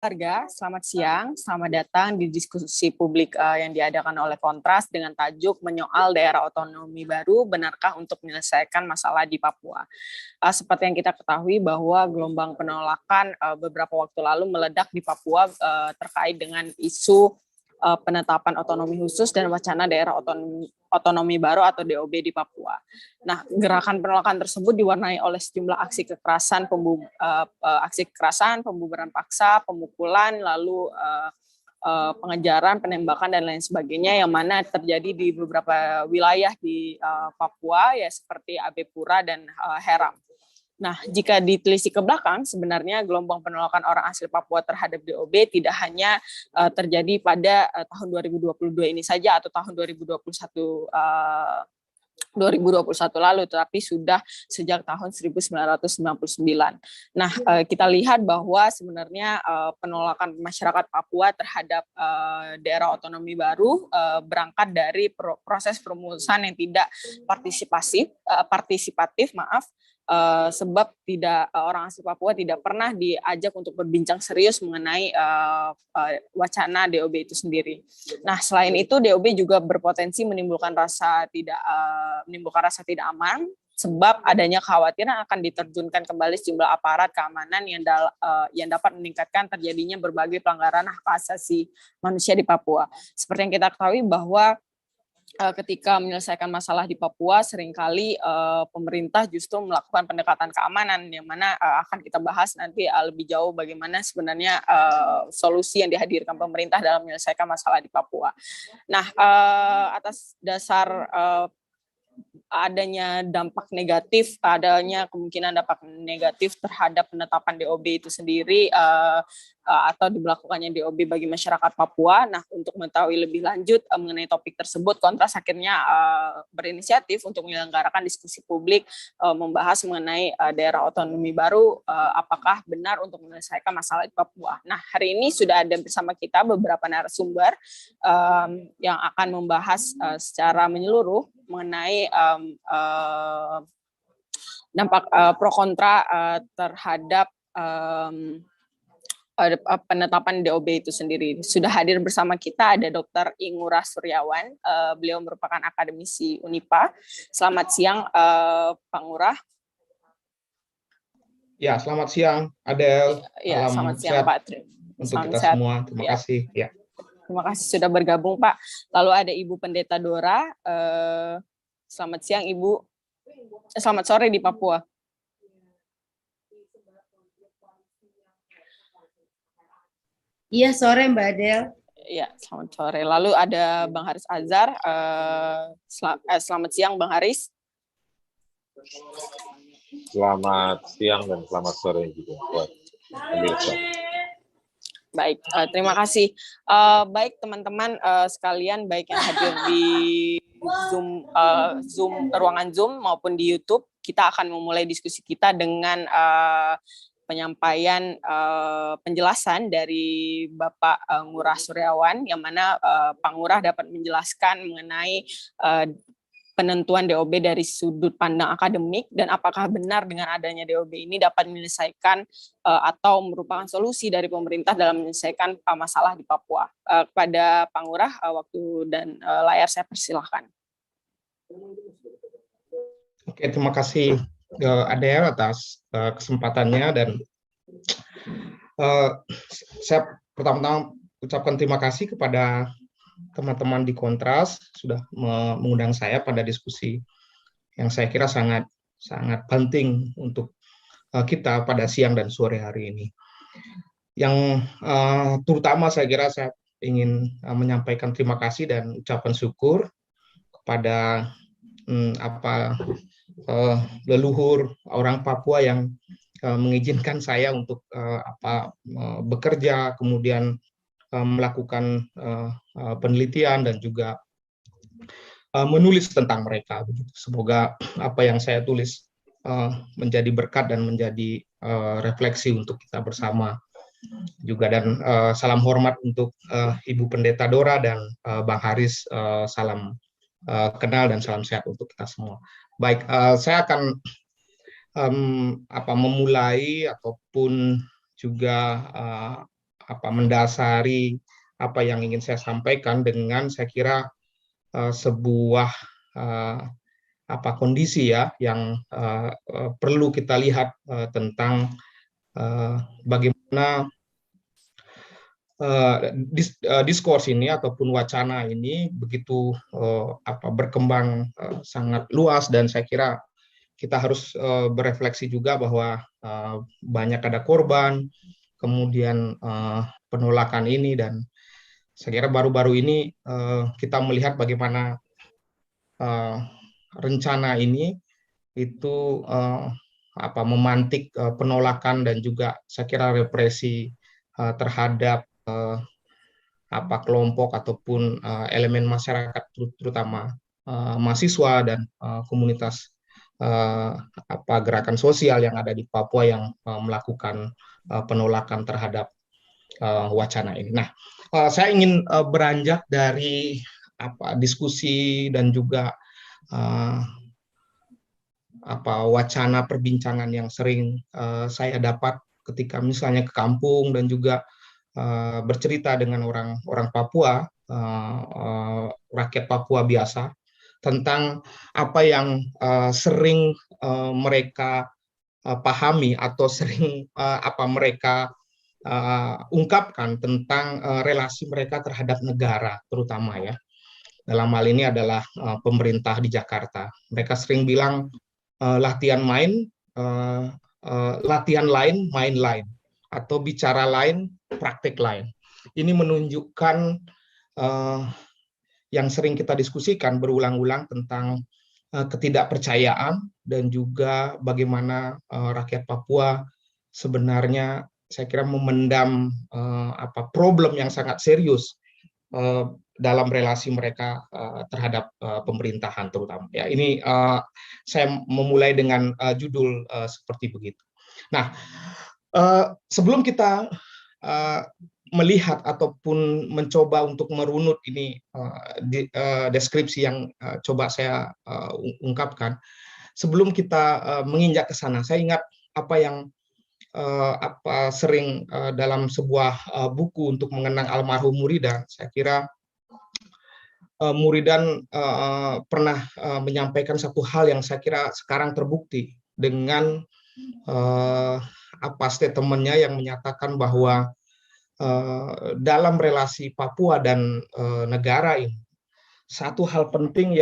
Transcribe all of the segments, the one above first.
Warga, selamat siang. Selamat datang di diskusi publik yang diadakan oleh Kontras dengan tajuk menyoal daerah otonomi baru, benarkah untuk menyelesaikan masalah di Papua. Seperti yang kita ketahui bahwa gelombang penolakan beberapa waktu lalu meledak di Papua terkait dengan isu penetapan otonomi khusus dan wacana daerah otonomi baru atau DOB di Papua. Nah, gerakan penolakan tersebut diwarnai oleh sejumlah aksi kekerasan, pembubaran paksa, pemukulan, lalu pengejaran, penembakan dan lain sebagainya yang mana terjadi di beberapa wilayah di Papua ya seperti Abepura dan Heram. Nah, jika ditelisik ke belakang, sebenarnya gelombang penolakan orang asli Papua terhadap DOB tidak hanya terjadi pada tahun 2022 ini saja atau tahun 2021 lalu, tetapi sudah sejak tahun 1999. Nah, kita lihat bahwa sebenarnya penolakan masyarakat Papua terhadap daerah otonomi baru berangkat dari proses perumusan yang tidak partisipatif, sebab orang asli Papua tidak pernah diajak untuk berbincang serius mengenai wacana DOB itu sendiri. Nah, selain itu DOB juga berpotensi menimbulkan rasa tidak aman, sebab adanya kekhawatiran akan diterjunkan kembali sejumlah aparat keamanan yang dapat meningkatkan terjadinya berbagai pelanggaran hak asasi manusia di Papua. Seperti yang kita ketahui bahwa ketika menyelesaikan masalah di Papua, seringkali pemerintah justru melakukan pendekatan keamanan, yang mana akan kita bahas nanti lebih jauh bagaimana sebenarnya solusi yang dihadirkan pemerintah dalam menyelesaikan masalah di Papua. Nah, atas dasar adanya kemungkinan dampak negatif terhadap penetapan DOB itu sendiri atau diberlakukannya DOB bagi masyarakat Papua. Nah, untuk mengetahui lebih lanjut mengenai topik tersebut, Kontras akhirnya berinisiatif untuk menyelenggarakan diskusi publik membahas mengenai daerah otonomi baru, apakah benar untuk menyelesaikan masalah di Papua. Nah, hari ini sudah ada bersama kita beberapa narasumber yang akan membahas secara menyeluruh mengenai dampak pro kontra terhadap penetapan DOB itu sendiri. Sudah hadir bersama kita ada Dr. Ingurah Suryawan, beliau merupakan akademisi Unipa. Selamat siang, Pak Ngurah. Ya, selamat siang, Adel. Ya, selamat siang, Pak. Untuk kita semua, terima kasih. Ya. Terima kasih sudah bergabung, Pak. Lalu ada Ibu Pendeta Dora. Selamat siang, Ibu. Selamat sore di Papua. Iya, sore Mbak Adel. Iya, selamat sore. Lalu ada Bang Haris Azhar. Selamat siang, Bang Haris. Selamat siang dan selamat sore juga buat pemirsa. Baik, terima kasih. Baik teman-teman sekalian, baik yang hadir di ruangan Zoom maupun di YouTube, kita akan memulai diskusi kita dengan penyampaian penjelasan dari Bapak Ngurah Suryawan, yang mana Pak Ngurah dapat menjelaskan mengenai penentuan DOB dari sudut pandang akademik dan apakah benar dengan adanya DOB ini dapat menyelesaikan atau merupakan solusi dari pemerintah dalam menyelesaikan masalah di Papua. Kepada Pak Ngurah, waktu dan layar saya persilahkan. Oke, terima kasih Adel atas kesempatannya, dan saya pertama-tama ucapkan terima kasih kepada teman-teman di Kontras sudah mengundang saya pada diskusi yang saya kira sangat penting untuk kita pada siang dan sore hari ini. Yang terutama saya kira saya ingin menyampaikan terima kasih dan ucapan syukur kepada leluhur orang Papua yang mengizinkan saya untuk bekerja, kemudian melakukan penelitian dan juga menulis tentang mereka. Semoga apa yang saya tulis menjadi berkat dan menjadi refleksi untuk kita bersama juga. Dan salam hormat untuk Ibu Pendeta Dora dan Bang Haris, salam kenal dan salam sehat untuk kita semua. Baik, saya akan memulai ataupun juga mendasari apa yang ingin saya sampaikan dengan saya kira sebuah kondisi ya yang perlu kita lihat tentang bagaimana diskurs ini ataupun wacana ini begitu berkembang sangat luas, dan saya kira kita harus berefleksi juga bahwa banyak ada korban, kemudian penolakan ini, dan saya kira baru-baru ini kita melihat bagaimana rencana ini itu memantik penolakan dan juga saya kira represi terhadap kelompok ataupun elemen masyarakat, terutama mahasiswa dan komunitas gerakan sosial yang ada di Papua yang melakukan penolakan terhadap wacana ini. Nah, saya ingin beranjak dari diskusi dan juga wacana perbincangan yang sering saya dapat ketika misalnya ke kampung dan juga bercerita dengan orang Papua, rakyat Papua biasa, tentang apa yang sering mereka pahami atau sering mereka ungkapkan tentang relasi mereka terhadap negara, terutama ya. Dalam hal ini adalah pemerintah di Jakarta. Mereka sering bilang latihan lain, main lain, atau bicara lain, praktek lain. Ini menunjukkan yang sering kita diskusikan berulang-ulang tentang ketidakpercayaan dan juga bagaimana rakyat Papua sebenarnya saya kira memendam problem yang sangat serius dalam relasi mereka terhadap pemerintahan terutama. Ya, ini saya memulai dengan judul seperti begitu. Nah, sebelum kita melihat ataupun mencoba untuk merunut ini deskripsi yang coba saya ungkapkan, sebelum kita menginjak ke sana, saya ingat apa yang sering dalam sebuah buku untuk mengenang almarhum Muridan. Saya kira Muridan pernah menyampaikan satu hal yang saya kira sekarang terbukti dengan statementnya yang menyatakan bahwa dalam relasi Papua dan negara ini, satu hal penting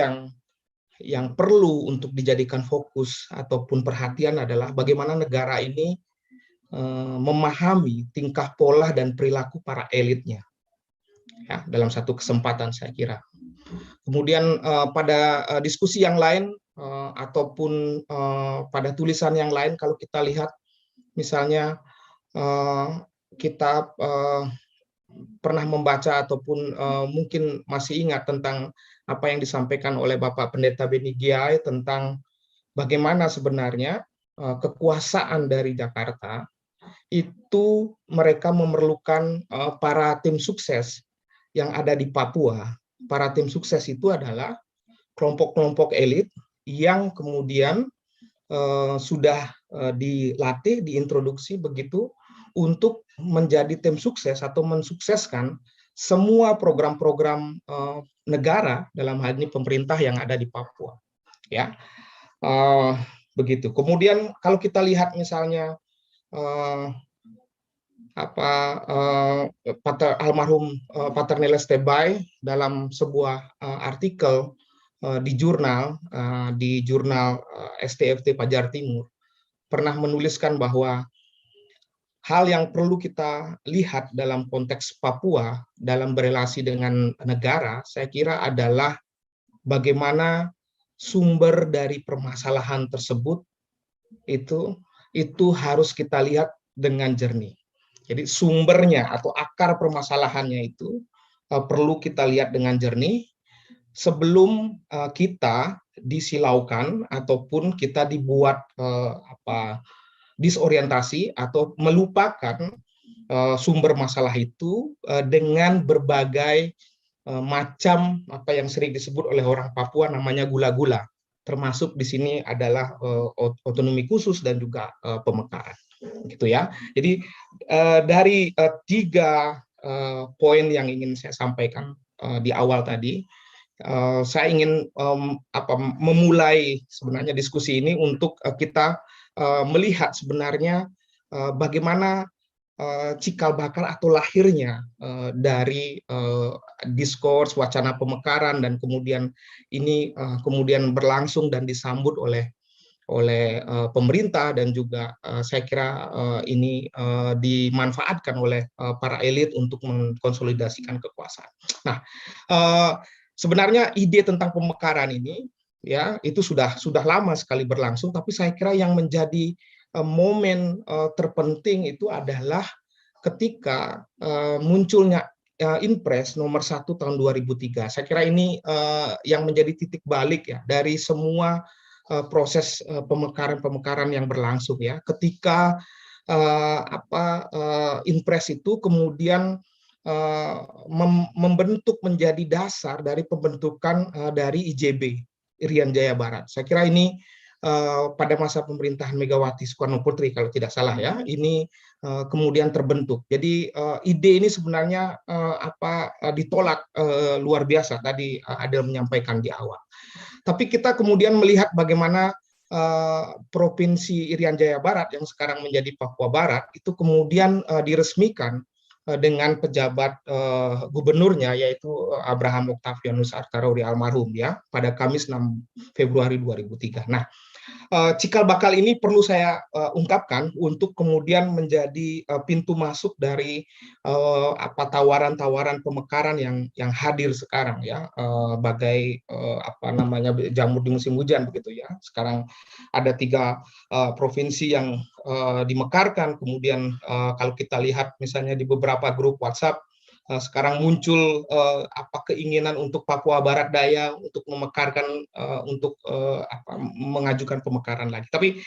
yang perlu untuk dijadikan fokus ataupun perhatian adalah bagaimana negara ini memahami tingkah pola dan perilaku para elitnya. Ya, dalam satu kesempatan saya kira. Kemudian pada diskusi yang lain ataupun pada tulisan yang lain, kalau kita lihat misalnya kita pernah membaca ataupun mungkin masih ingat tentang apa yang disampaikan oleh Bapak Pendeta Beni Giai tentang bagaimana sebenarnya kekuasaan dari Jakarta itu mereka memerlukan para tim sukses yang ada di Papua. Para tim sukses itu adalah kelompok-kelompok elit yang kemudian sudah dilatih, diintroduksi begitu untuk menjadi tim sukses atau mensukseskan semua program-program negara, dalam hal ini pemerintah yang ada di Papua. Ya, begitu. Kemudian kalau kita lihat misalnya almarhum Pater Neles Tebay dalam sebuah artikel di jurnal STFT Pajar Timur pernah menuliskan bahwa hal yang perlu kita lihat dalam konteks Papua dalam berelasi dengan negara, saya kira adalah bagaimana sumber dari permasalahan tersebut itu harus kita lihat dengan jernih. Jadi sumbernya atau akar permasalahannya itu perlu kita lihat dengan jernih sebelum kita disilaukan ataupun kita dibuat disorientasi atau melupakan sumber masalah itu dengan berbagai macam apa yang sering disebut oleh orang Papua namanya gula-gula. Termasuk di sini adalah otonomi khusus dan juga pemekaran. gitu ya. Jadi dari tiga poin yang ingin saya sampaikan di awal tadi, saya ingin memulai sebenarnya diskusi ini untuk kita melihat sebenarnya bagaimana cikal bakal atau lahirnya dari diskurs wacana pemekaran, dan kemudian ini kemudian berlangsung dan disambut oleh pemerintah, dan juga saya kira ini dimanfaatkan oleh para elit untuk mengkonsolidasikan kekuasaan. Nah, sebenarnya ide tentang pemekaran ini ya itu sudah lama sekali berlangsung, tapi saya kira yang menjadi momen terpenting itu adalah ketika munculnya Inpres nomor 1 tahun 2003. Saya kira ini yang menjadi titik balik ya dari semua proses pemekaran yang berlangsung ya. Ketika Inpres itu kemudian membentuk menjadi dasar dari pembentukan dari IJB, Irian Jaya Barat. Saya kira ini pada masa pemerintahan Megawati Soekarno Putri kalau tidak salah ya, ini kemudian terbentuk. Jadi ide ini sebenarnya ditolak luar biasa, tadi Adel menyampaikan di awal. Tapi kita kemudian melihat bagaimana Provinsi Irian Jaya Barat yang sekarang menjadi Papua Barat itu kemudian diresmikan dengan pejabat gubernurnya, yaitu Abraham Octavianus Artarori almarhum ya, pada Kamis 6 Februari 2003. Nah, cikal bakal ini perlu saya ungkapkan untuk kemudian menjadi pintu masuk dari tawaran-tawaran pemekaran yang hadir sekarang ya, bagai jamur di musim hujan begitu ya. Sekarang ada 3 provinsi yang dimekarkan, kemudian kalau kita lihat misalnya di beberapa grup WhatsApp sekarang muncul keinginan untuk Papua Barat Daya untuk memekarkan, untuk mengajukan pemekaran lagi. Tapi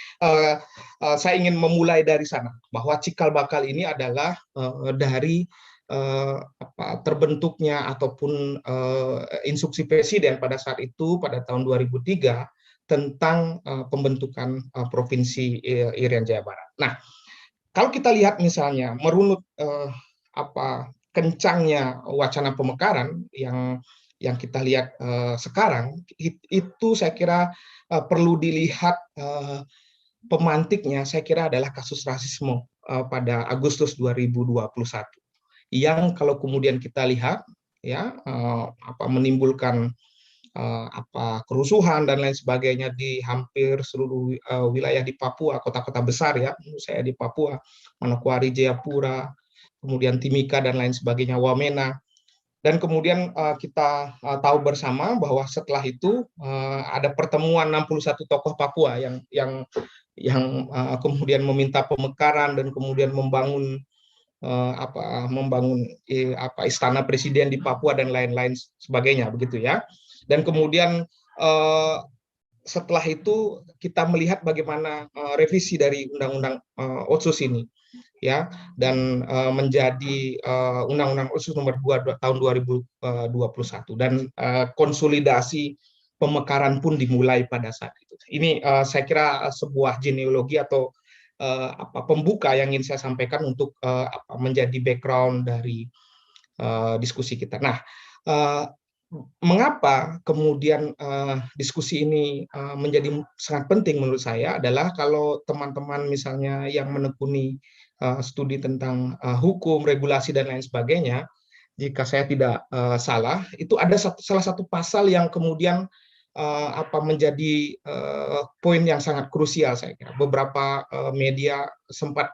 saya ingin memulai dari sana, bahwa cikal bakal ini adalah dari terbentuknya ataupun instruksi Presiden pada saat itu pada tahun 2003 tentang pembentukan Provinsi Irian Jaya Barat. Nah, kalau kita lihat misalnya merunut kencangnya wacana pemekaran yang kita lihat sekarang, itu saya kira perlu dilihat pemantiknya, saya kira adalah kasus rasisme pada Agustus 2021, yang kalau kemudian kita lihat ya menimbulkan kerusuhan dan lain sebagainya di hampir seluruh wilayah di Papua, kota-kota besar ya, menurut saya di Papua, Manokwari, Jayapura, kemudian Timika dan lain sebagainya, Wamena. Dan kemudian kita tahu bersama bahwa setelah itu ada pertemuan 61 tokoh Papua yang kemudian meminta pemekaran dan kemudian membangun istana presiden di Papua dan lain-lain sebagainya begitu ya. Dan kemudian setelah itu kita melihat bagaimana revisi dari Undang-Undang Otsus ini ya, dan menjadi Undang-Undang Otsus nomor 2 tahun 2021, dan konsolidasi pemekaran pun dimulai pada saat itu. Ini saya kira sebuah genealogi atau pembuka yang ingin saya sampaikan untuk menjadi background dari diskusi kita. Nah, mengapa kemudian diskusi ini menjadi sangat penting menurut saya adalah kalau teman-teman misalnya yang menekuni studi tentang hukum, regulasi dan lain sebagainya, jika saya tidak salah, itu ada salah satu pasal yang kemudian menjadi poin yang sangat krusial saya kira. Beberapa media sempat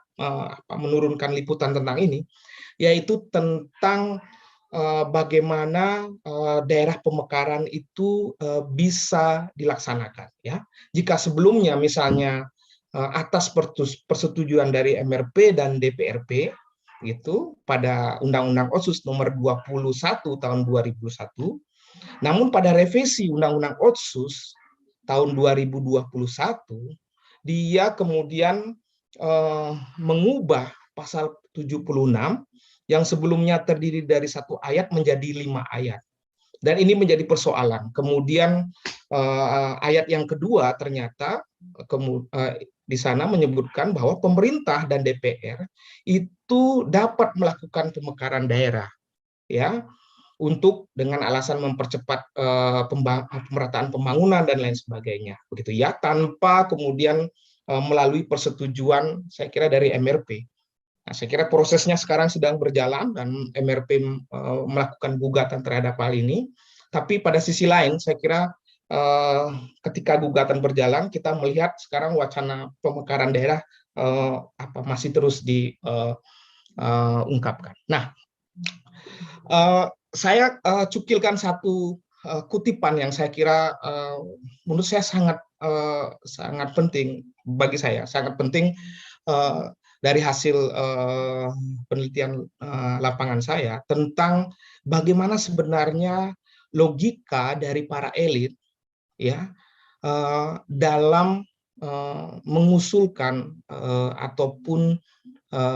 menurunkan liputan tentang ini, yaitu tentang bagaimana daerah pemekaran itu bisa dilaksanakan ya. Jika sebelumnya misalnya atas persetujuan dari MRP dan DPRP itu pada Undang-Undang Otsus nomor 21 tahun 2001, namun pada revisi Undang-Undang Otsus tahun 2021 dia kemudian mengubah pasal 76 yang sebelumnya terdiri dari 1 ayat menjadi 5 ayat. Dan ini menjadi persoalan. Kemudian ayat yang kedua ternyata di sana menyebutkan bahwa pemerintah dan DPR itu dapat melakukan pemekaran daerah, ya, untuk dengan alasan mempercepat pemerataan pembangunan dan lain sebagainya, begitu ya, tanpa kemudian melalui persetujuan, saya kira, dari MRP. Nah, saya kira prosesnya sekarang sedang berjalan dan MRP melakukan gugatan terhadap hal ini. Tapi pada sisi lain, saya kira ketika gugatan berjalan, kita melihat sekarang wacana pemekaran daerah masih terus diungkapkan. Nah, saya cukilkan satu kutipan yang saya kira menurut saya sangat penting bagi saya, sangat penting dari hasil penelitian lapangan saya tentang bagaimana sebenarnya logika dari para elit, ya, dalam mengusulkan ataupun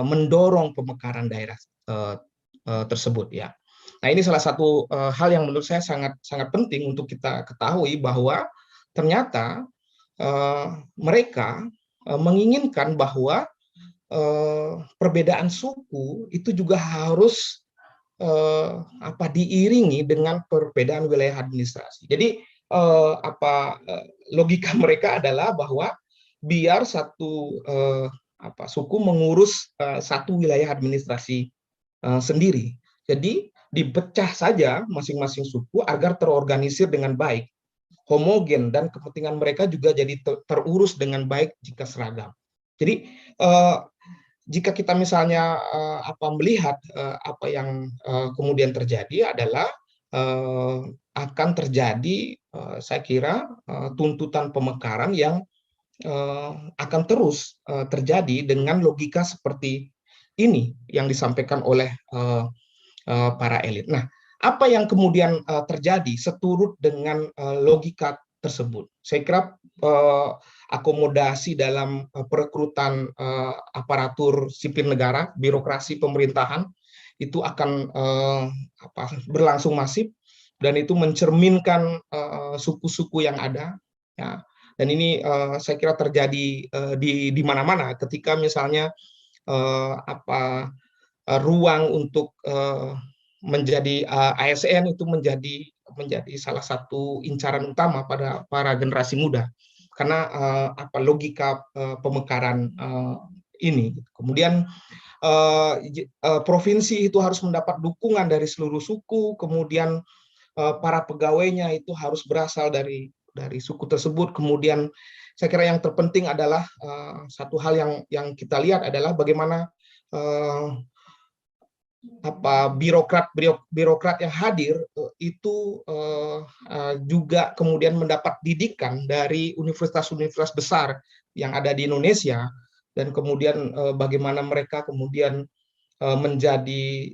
mendorong pemekaran daerah tersebut, ya. Nah, ini salah satu hal yang menurut saya sangat penting untuk kita ketahui, bahwa ternyata mereka menginginkan bahwa perbedaan suku itu juga harus diiringi dengan perbedaan wilayah administrasi. Jadi logika mereka adalah bahwa biar satu suku mengurus satu wilayah administrasi sendiri. Jadi dipecah saja masing-masing suku agar terorganisir dengan baik, homogen, dan kepentingan mereka juga jadi terurus dengan baik jika seragam. Jadi jika kita misalnya melihat apa yang kemudian terjadi adalah akan terjadi, saya kira, tuntutan pemekaran yang akan terus terjadi dengan logika seperti ini yang disampaikan oleh para elit. Nah, apa yang kemudian terjadi seturut dengan logika tersebut? Saya kira akomodasi dalam perekrutan aparatur sipil negara, birokrasi pemerintahan itu akan berlangsung masif, dan itu mencerminkan suku-suku yang ada, ya. Dan ini saya kira terjadi di mana-mana ketika misalnya ruang untuk menjadi ASN itu menjadi salah satu incaran utama pada para generasi muda, karena logika pemekaran ini. Kemudian provinsi itu harus mendapat dukungan dari seluruh suku, kemudian para pegawainya itu harus berasal dari suku tersebut. Kemudian saya kira yang terpenting adalah satu hal yang kita lihat adalah bagaimana birokrat yang hadir itu juga kemudian mendapat didikan dari universitas-universitas besar yang ada di Indonesia, dan kemudian bagaimana mereka kemudian menjadi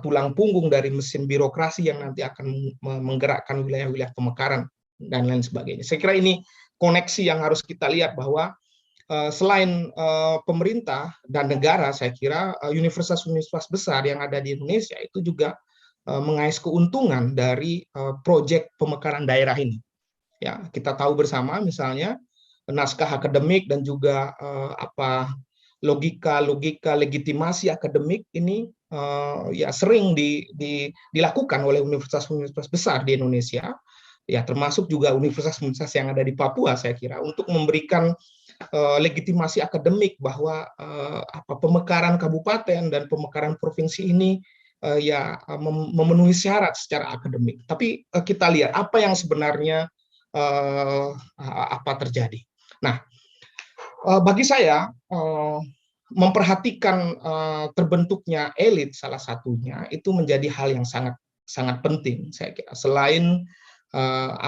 tulang punggung dari mesin birokrasi yang nanti akan menggerakkan wilayah-wilayah pemekaran dan lain sebagainya. Saya kira ini koneksi yang harus kita lihat, bahwa selain pemerintah dan negara, saya kira universitas-universitas besar yang ada di Indonesia itu juga mengais keuntungan dari proyek pemekaran daerah ini. Ya, kita tahu bersama misalnya naskah akademik dan juga logika legitimasi akademik ini ya sering dilakukan oleh universitas-universitas besar di Indonesia, ya, termasuk juga universitas-universitas yang ada di Papua, saya kira, untuk memberikan legitimasi akademik bahwa pemekaran kabupaten dan pemekaran provinsi ini memenuhi syarat secara akademik. Tapi kita lihat apa yang sebenarnya terjadi. Nah, bagi saya memperhatikan terbentuknya elit salah satunya itu menjadi hal yang sangat penting, saya kira. Selain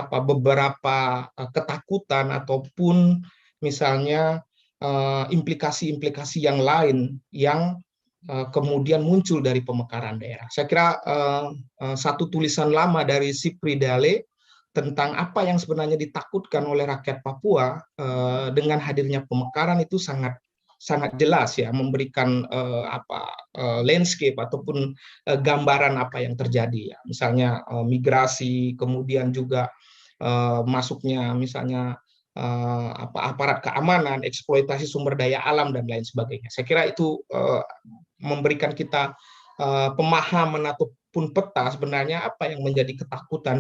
beberapa ketakutan ataupun misalnya implikasi-implikasi yang lain yang kemudian muncul dari pemekaran daerah. Saya kira satu tulisan lama dari Sipri Dale tentang apa yang sebenarnya ditakutkan oleh rakyat Papua dengan hadirnya pemekaran itu sangat jelas, ya, memberikan landscape ataupun gambaran apa yang terjadi, ya. Misalnya migrasi, kemudian juga masuknya misalnya aparat keamanan, eksploitasi sumber daya alam dan lain sebagainya. Saya kira itu memberikan kita pemahaman ataupun peta sebenarnya apa yang menjadi ketakutan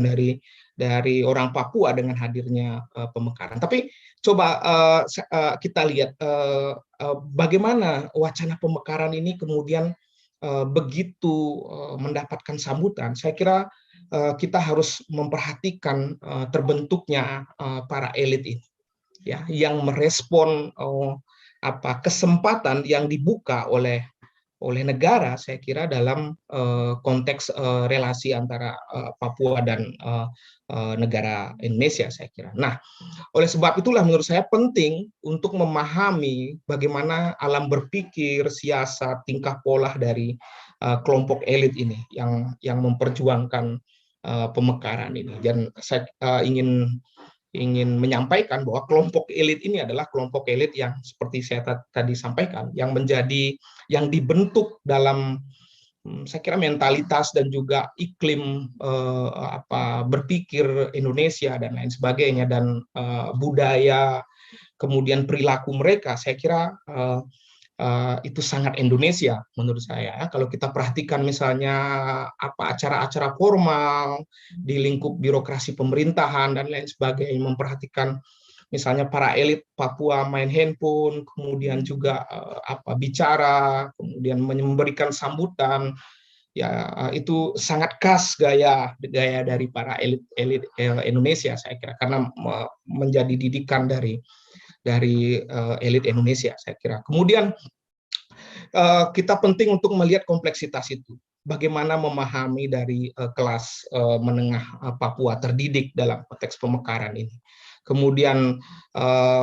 dari orang Papua dengan hadirnya pemekaran. Tapi coba kita lihat bagaimana wacana pemekaran ini kemudian begitu mendapatkan sambutan. Saya kira kita harus memperhatikan terbentuknya para elit ini, ya, yang merespon kesempatan yang dibuka oleh negara, saya kira dalam konteks relasi antara Papua dan negara Indonesia, saya kira. Nah, oleh sebab itulah menurut saya penting untuk memahami bagaimana alam berpikir, siasat, tingkah pola dari kelompok elit ini yang memperjuangkan pemekaran ini. Dan saya ingin menyampaikan bahwa kelompok elit ini adalah kelompok elit yang seperti saya tadi sampaikan, yang dibentuk dalam saya kira mentalitas dan juga iklim berpikir Indonesia dan lain sebagainya, dan budaya, kemudian perilaku mereka, saya kira itu sangat Indonesia menurut saya. Kalau kita perhatikan misalnya acara-acara formal di lingkup birokrasi pemerintahan dan lain sebagainya, memperhatikan misalnya para elit Papua main handphone, kemudian juga bicara, kemudian memberikan sambutan, ya itu sangat khas gaya dari para elit Indonesia, saya kira, karena menjadi didikan dari elit Indonesia, saya kira. Kemudian kita penting untuk melihat kompleksitas itu. Bagaimana memahami dari kelas menengah Papua terdidik dalam konteks pemekaran ini. Kemudian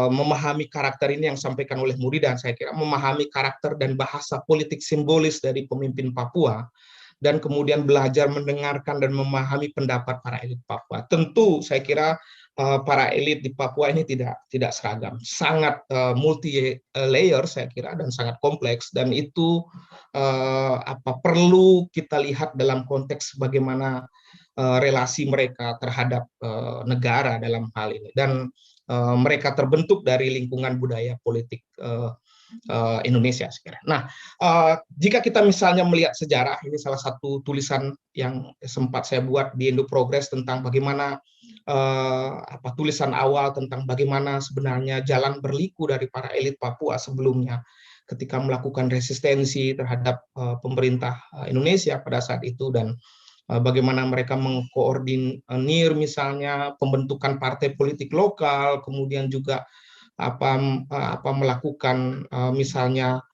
memahami karakter ini yang disampaikan oleh Muridan, saya kira memahami karakter dan bahasa politik simbolis dari pemimpin Papua, dan kemudian belajar mendengarkan dan memahami pendapat para elit Papua. Tentu saya kira para elit di Papua ini tidak seragam, sangat multi layer saya kira, dan sangat kompleks, dan itu perlu kita lihat dalam konteks bagaimana relasi mereka terhadap negara dalam hal ini, dan mereka terbentuk dari lingkungan budaya politik Indonesia sekarang. Nah, jika kita misalnya melihat sejarah, ini salah satu tulisan yang sempat saya buat di Indo Progress tentang bagaimana tulisan awal tentang bagaimana sebenarnya jalan berliku dari para elit Papua sebelumnya ketika melakukan resistensi terhadap pemerintah Indonesia pada saat itu, dan bagaimana mereka mengkoordinir misalnya pembentukan partai politik lokal, kemudian juga melakukan misalnya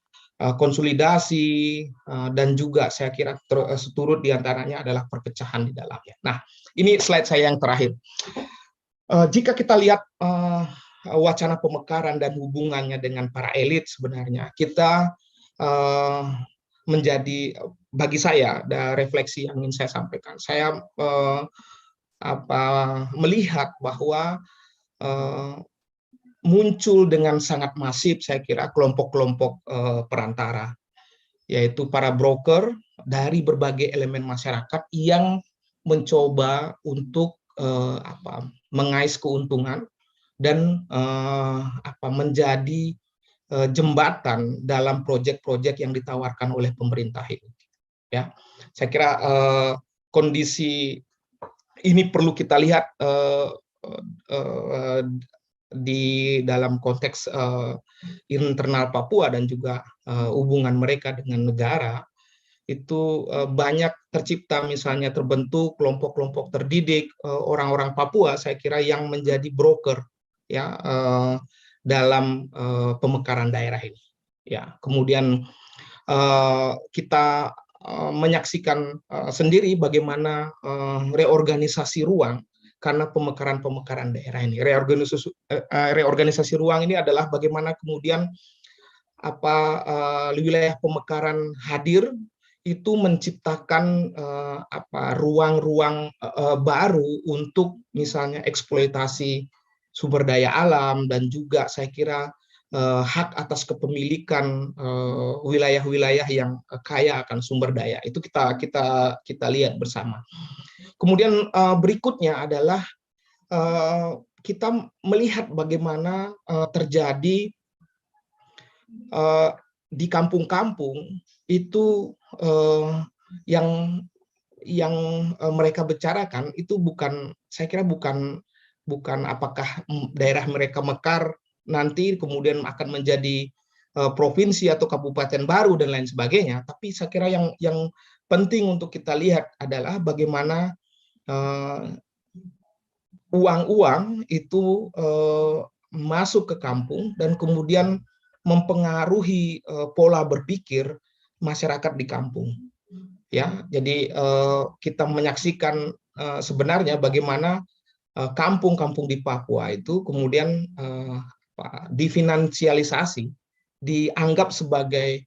konsolidasi, dan juga saya kira seturut diantaranya adalah perpecahan di dalamnya. Nah, ini slide saya yang terakhir. Jika kita lihat wacana pemekaran dan hubungannya dengan para elit, sebenarnya kita menjadi, bagi saya, ada refleksi yang ingin saya sampaikan. Saya melihat bahwa muncul dengan sangat masif, saya kira, kelompok-kelompok perantara, yaitu para broker dari berbagai elemen masyarakat yang mencoba untuk mengais keuntungan dan menjadi jembatan dalam proyek-proyek yang ditawarkan oleh pemerintah ini. Ya, saya kira kondisi ini perlu kita lihat di dalam konteks internal Papua dan juga hubungan mereka dengan negara. Itu banyak tercipta misalnya terbentuk kelompok-kelompok terdidik orang-orang Papua, saya kira, yang menjadi broker, ya, dalam pemekaran daerah ini. Ya, kemudian kita menyaksikan sendiri bagaimana reorganisasi ruang karena pemekaran daerah ini. Reorganisasi ruang ini adalah bagaimana kemudian wilayah pemekaran hadir itu menciptakan ruang-ruang baru untuk misalnya eksploitasi sumber daya alam, dan juga saya kira hak atas kepemilikan wilayah-wilayah yang kaya akan sumber daya. Itu kita lihat bersama. Kemudian berikutnya adalah kita melihat bagaimana terjadi di kampung-kampung itu yang mereka bicarakan itu bukan, saya kira bukan apakah daerah mereka mekar nanti kemudian akan menjadi provinsi atau kabupaten baru dan lain sebagainya, tapi saya kira yang penting untuk kita lihat adalah bagaimana uang-uang itu masuk ke kampung dan kemudian mempengaruhi pola berpikir masyarakat di kampung. Ya, jadi kita menyaksikan sebenarnya bagaimana kampung-kampung di Papua itu kemudian difinansialisasi, dianggap sebagai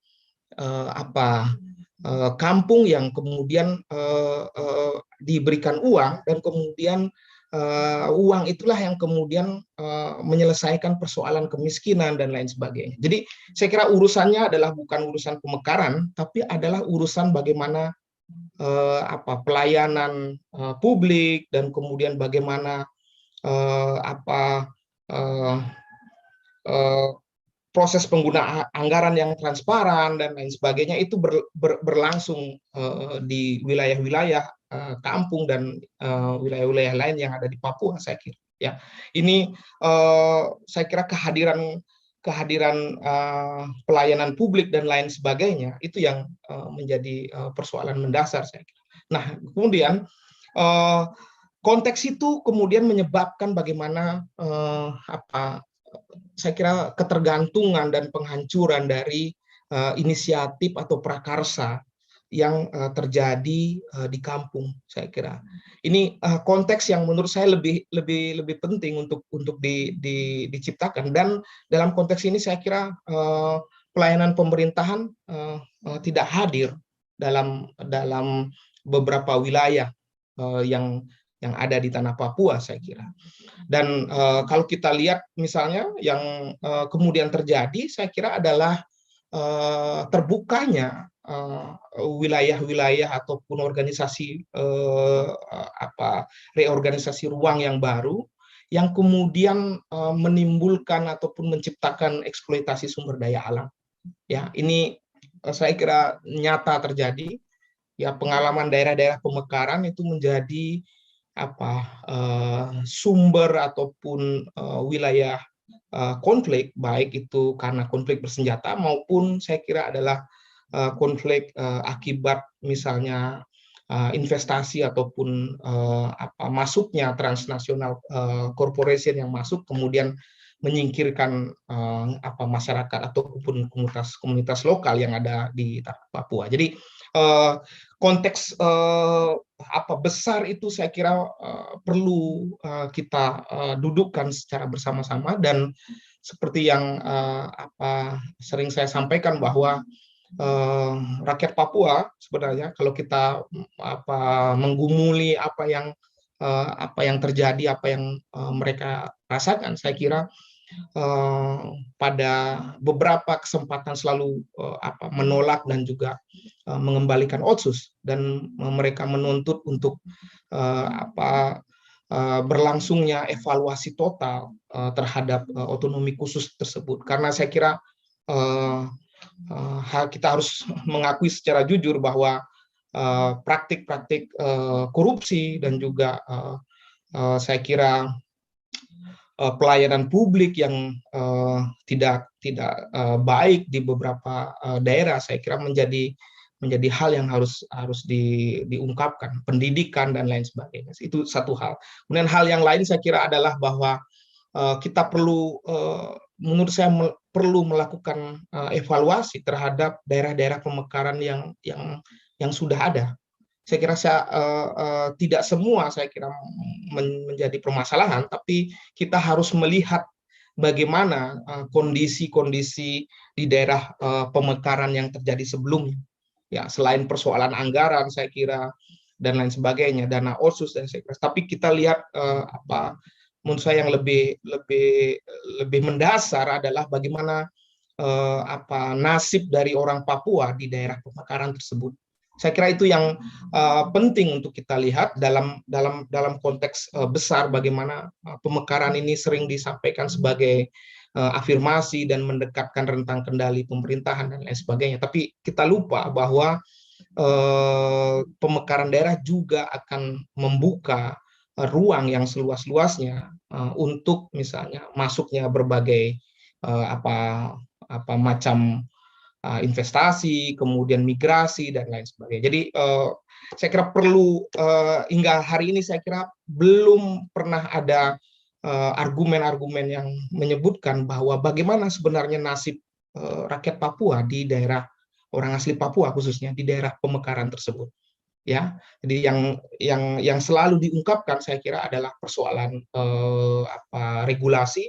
kampung yang kemudian diberikan uang dan kemudian uang itulah yang kemudian menyelesaikan persoalan kemiskinan dan lain sebagainya. Jadi saya kira urusannya adalah bukan urusan pemekaran, tapi adalah urusan bagaimana pelayanan publik dan kemudian bagaimana proses penggunaan anggaran yang transparan dan lain sebagainya itu berlangsung di wilayah-wilayah kampung dan wilayah-wilayah lain yang ada di Papua, saya kira. Ya, ini saya kira kehadiran pelayanan publik dan lain sebagainya itu yang menjadi persoalan mendasar, saya kira. Nah, kemudian konteks itu kemudian menyebabkan bagaimana saya kira ketergantungan dan penghancuran dari inisiatif atau prakarsa yang terjadi di kampung, saya kira. Ini konteks yang menurut saya lebih penting untuk diciptakan, dan dalam konteks ini saya kira pelayanan pemerintahan tidak hadir dalam beberapa wilayah yang ada di tanah Papua, saya kira. Dan kalau kita lihat misalnya yang kemudian terjadi, saya kira adalah terbukanya wilayah-wilayah ataupun organisasi reorganisasi ruang yang baru yang kemudian menimbulkan ataupun menciptakan eksploitasi sumber daya alam. Ya, ini saya kira nyata terjadi. Ya, pengalaman daerah-daerah pemekaran itu menjadi sumber ataupun wilayah konflik, baik itu karena konflik bersenjata maupun saya kira adalah konflik akibat misalnya investasi ataupun masuknya transnasional corporation yang masuk kemudian menyingkirkan masyarakat ataupun komunitas lokal yang ada di Papua. Jadi konteks besar itu saya kira perlu kita dudukkan secara bersama-sama, dan seperti yang sering saya sampaikan bahwa rakyat Papua sebenarnya kalau kita menggumuli apa yang terjadi, apa yang mereka rasakan, saya kira pada beberapa kesempatan selalu menolak dan juga mengembalikan Otsus, dan mereka menuntut untuk berlangsungnya evaluasi total terhadap otonomi khusus tersebut, karena saya kira kita harus mengakui secara jujur bahwa praktik-praktik korupsi dan juga saya kira pelayanan publik yang tidak baik di beberapa daerah, saya kira menjadi hal yang harus diungkapkan, pendidikan dan lain sebagainya. Itu satu hal. Kemudian hal yang lain saya kira adalah bahwa kita perlu, menurut saya perlu melakukan evaluasi terhadap daerah-daerah pemekaran yang sudah ada. Saya kira tidak semua saya kira menjadi permasalahan, tapi kita harus melihat bagaimana kondisi-kondisi di daerah pemekaran yang terjadi sebelumnya. Ya, selain persoalan anggaran saya kira dan lain sebagainya, dana Otsus dan saya kira, tapi kita lihat menurut saya yang lebih mendasar adalah bagaimana nasib dari orang Papua di daerah pemekaran tersebut. Saya kira itu yang penting untuk kita lihat dalam konteks besar, bagaimana pemekaran ini sering disampaikan sebagai afirmasi dan mendekatkan rentang kendali pemerintahan dan lain sebagainya. Tapi kita lupa bahwa pemekaran daerah juga akan membuka ruang yang seluas-luasnya untuk misalnya masuknya berbagai apa macam investasi, kemudian migrasi dan lain sebagainya. Jadi saya kira perlu hingga hari ini saya kira belum pernah ada argumen-argumen yang menyebutkan bahwa bagaimana sebenarnya nasib rakyat Papua di daerah orang asli Papua, khususnya di daerah pemekaran tersebut. Ya, jadi yang selalu diungkapkan saya kira adalah persoalan regulasi,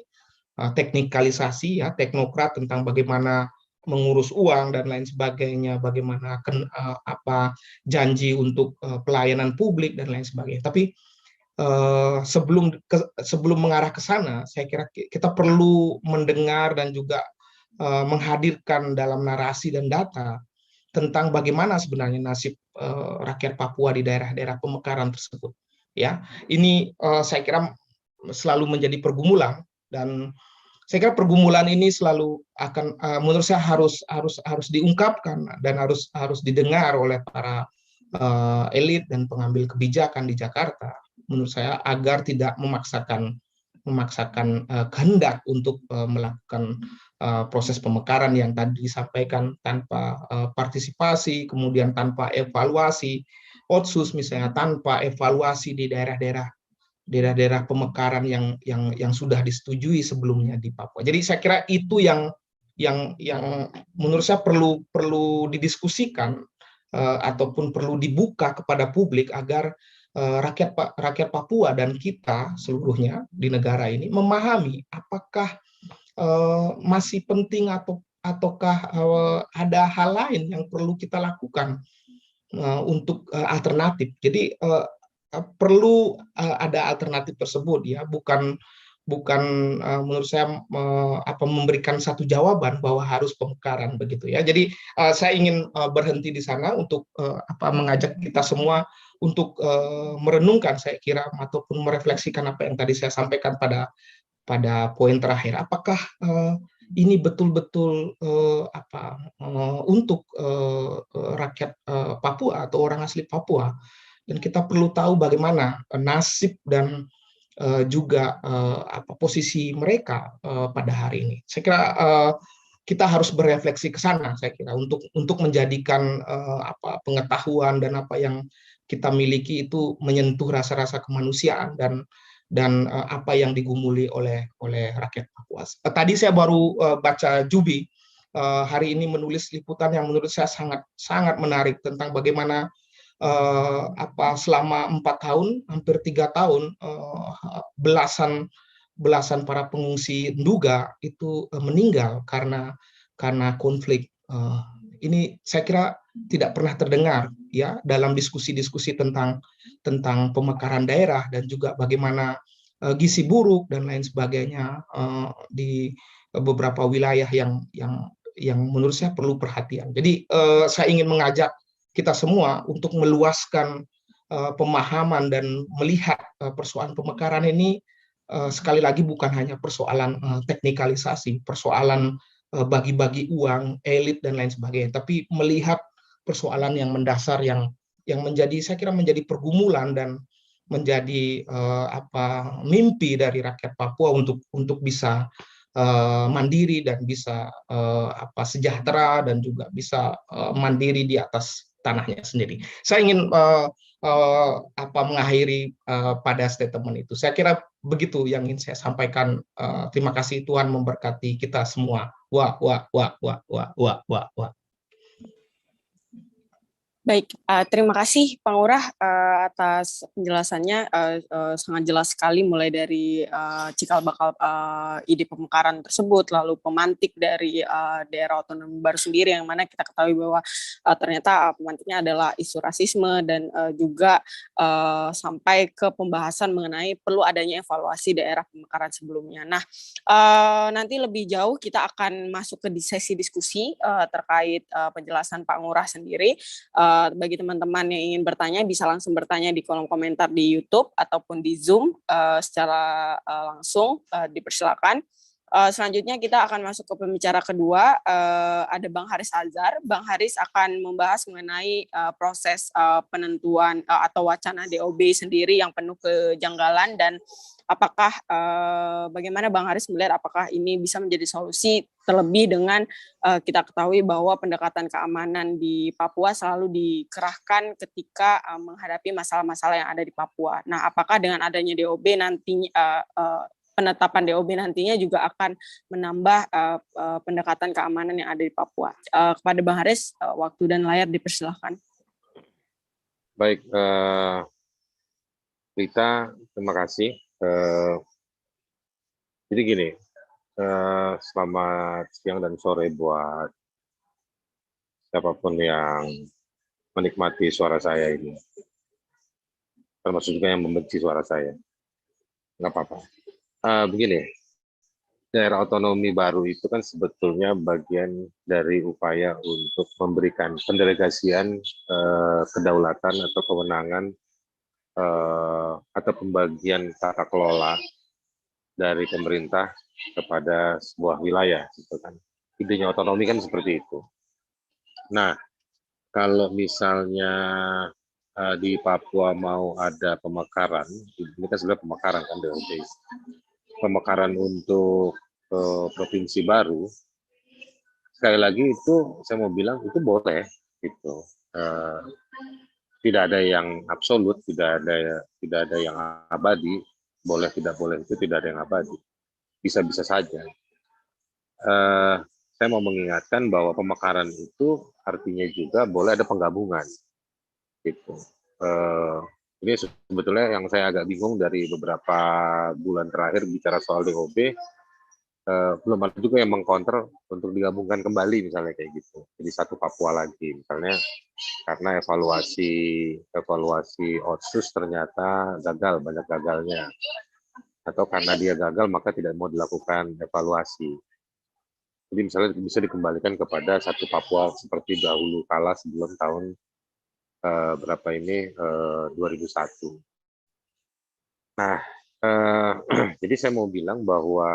teknikalisasi, ya, teknokrat tentang bagaimana mengurus uang dan lain sebagainya, bagaimana janji untuk pelayanan publik dan lain sebagainya. Tapi sebelum mengarah ke sana, saya kira kita perlu mendengar dan juga menghadirkan dalam narasi dan data tentang bagaimana sebenarnya nasib rakyat Papua di daerah-daerah pemekaran tersebut. Ya, ini saya kira selalu menjadi pergumulan, dan saya kira pergumulan ini selalu akan menurut saya harus diungkapkan dan harus didengar oleh para elit dan pengambil kebijakan di Jakarta, menurut saya, agar tidak memaksakan kehendak untuk melakukan proses pemekaran yang tadi disampaikan tanpa partisipasi, kemudian tanpa evaluasi otsus, misalnya tanpa evaluasi di daerah-daerah pemekaran yang sudah disetujui sebelumnya di Papua. Jadi saya kira itu yang menurut saya perlu didiskusikan ataupun perlu dibuka kepada publik agar rakyat Papua dan kita seluruhnya di negara ini memahami apakah masih penting ataukah ada hal lain yang perlu kita lakukan untuk alternatif. Jadi perlu ada alternatif tersebut, ya, bukan menurut saya memberikan satu jawaban bahwa harus pemekaran begitu, ya. Jadi saya ingin berhenti di sana untuk mengajak kita semua untuk merenungkan, saya kira, ataupun merefleksikan apa yang tadi saya sampaikan pada poin terakhir. Apakah ini betul-betul untuk rakyat Papua atau orang asli Papua? Dan kita perlu tahu bagaimana nasib dan juga posisi mereka pada hari ini. Saya kira kita harus berefleksi ke sana, saya kira, untuk menjadikan pengetahuan dan apa yang kita miliki itu menyentuh rasa-rasa kemanusiaan dan apa yang digumuli oleh rakyat Papua. Tadi saya baru baca Jubi hari ini menulis liputan yang menurut saya sangat menarik tentang bagaimana selama 4 tahun, hampir 3 tahun, belasan para pengungsi Nduga itu meninggal karena konflik. Ini saya kira tidak pernah terdengar, ya, dalam diskusi-diskusi tentang pemekaran daerah dan juga bagaimana gizi buruk dan lain sebagainya di beberapa wilayah yang menurut saya perlu perhatian. Jadi saya ingin mengajak kita semua untuk meluaskan pemahaman dan melihat persoalan pemekaran ini sekali lagi bukan hanya persoalan teknikalisasi, persoalan bagi-bagi uang, elit dan lain sebagainya, tapi melihat persoalan yang mendasar yang menjadi, saya kira, menjadi pergumulan dan menjadi mimpi dari rakyat Papua untuk bisa mandiri dan bisa sejahtera dan juga bisa mandiri di atas tanahnya sendiri. Saya ingin mengakhiri pada statement itu. Saya kira begitu yang ingin saya sampaikan. Terima kasih, Tuhan memberkati kita semua. Wah. Baik, terima kasih Pak Ngurah atas penjelasannya, sangat jelas sekali, mulai dari cikal bakal ide pemekaran tersebut, lalu pemantik dari daerah otonomi baru sendiri, yang mana kita ketahui bahwa ternyata pemantiknya adalah isu rasisme, dan juga sampai ke pembahasan mengenai perlu adanya evaluasi daerah pemekaran sebelumnya. Nah, nanti lebih jauh kita akan masuk ke sesi diskusi terkait penjelasan Pak Ngurah sendiri. bagi teman-teman yang ingin bertanya bisa langsung bertanya di kolom komentar di YouTube ataupun di Zoom secara langsung, dipersilakan. Selanjutnya kita akan masuk ke pembicara kedua, ada Bang Haris Azhar. Bang Haris akan membahas mengenai proses penentuan atau wacana DOB sendiri yang penuh kejanggalan dan apakah bagaimana Bang Haris melihat apakah ini bisa menjadi solusi, terlebih dengan kita ketahui bahwa pendekatan keamanan di Papua selalu dikerahkan ketika menghadapi masalah-masalah yang ada di Papua. Nah, apakah dengan adanya DOB nantinya penetapan DOB nantinya juga akan menambah pendekatan keamanan yang ada di Papua. Kepada Bang Haris, waktu dan layar dipersilahkan. Baik, Rita, terima kasih. Jadi gini, selamat siang dan sore buat siapapun yang menikmati suara saya ini. Termasuk juga yang membenci suara saya. Nggak apa-apa. Begini, daerah otonomi baru itu kan sebetulnya bagian dari upaya untuk memberikan pendelegasian kedaulatan atau kewenangan atau pembagian tata kelola dari pemerintah kepada sebuah wilayah, gitu kan. Idenya otonomi kan seperti itu. Nah, kalau misalnya di Papua mau ada pemekaran, ini kan sebenarnya pemekaran kan DOB. Pemekaran untuk provinsi baru, sekali lagi itu saya mau bilang itu boleh, gitu. Tidak ada yang absolut, tidak ada yang abadi, boleh tidak boleh itu tidak ada yang abadi, bisa-bisa saja. Saya mau mengingatkan bahwa pemekaran itu artinya juga boleh ada penggabungan, gitu. Ini sebetulnya yang saya agak bingung dari beberapa bulan terakhir bicara soal DOB, belum ada juga yang mengkonter untuk digabungkan kembali misalnya kayak gitu. Jadi satu Papua lagi misalnya, karena evaluasi Otsus ternyata gagal, banyak gagalnya. Atau karena dia gagal maka tidak mau dilakukan evaluasi. Jadi misalnya bisa dikembalikan kepada satu Papua seperti dahulu kala sebelum tahun berapa ini 2001. Nah, jadi saya mau bilang bahwa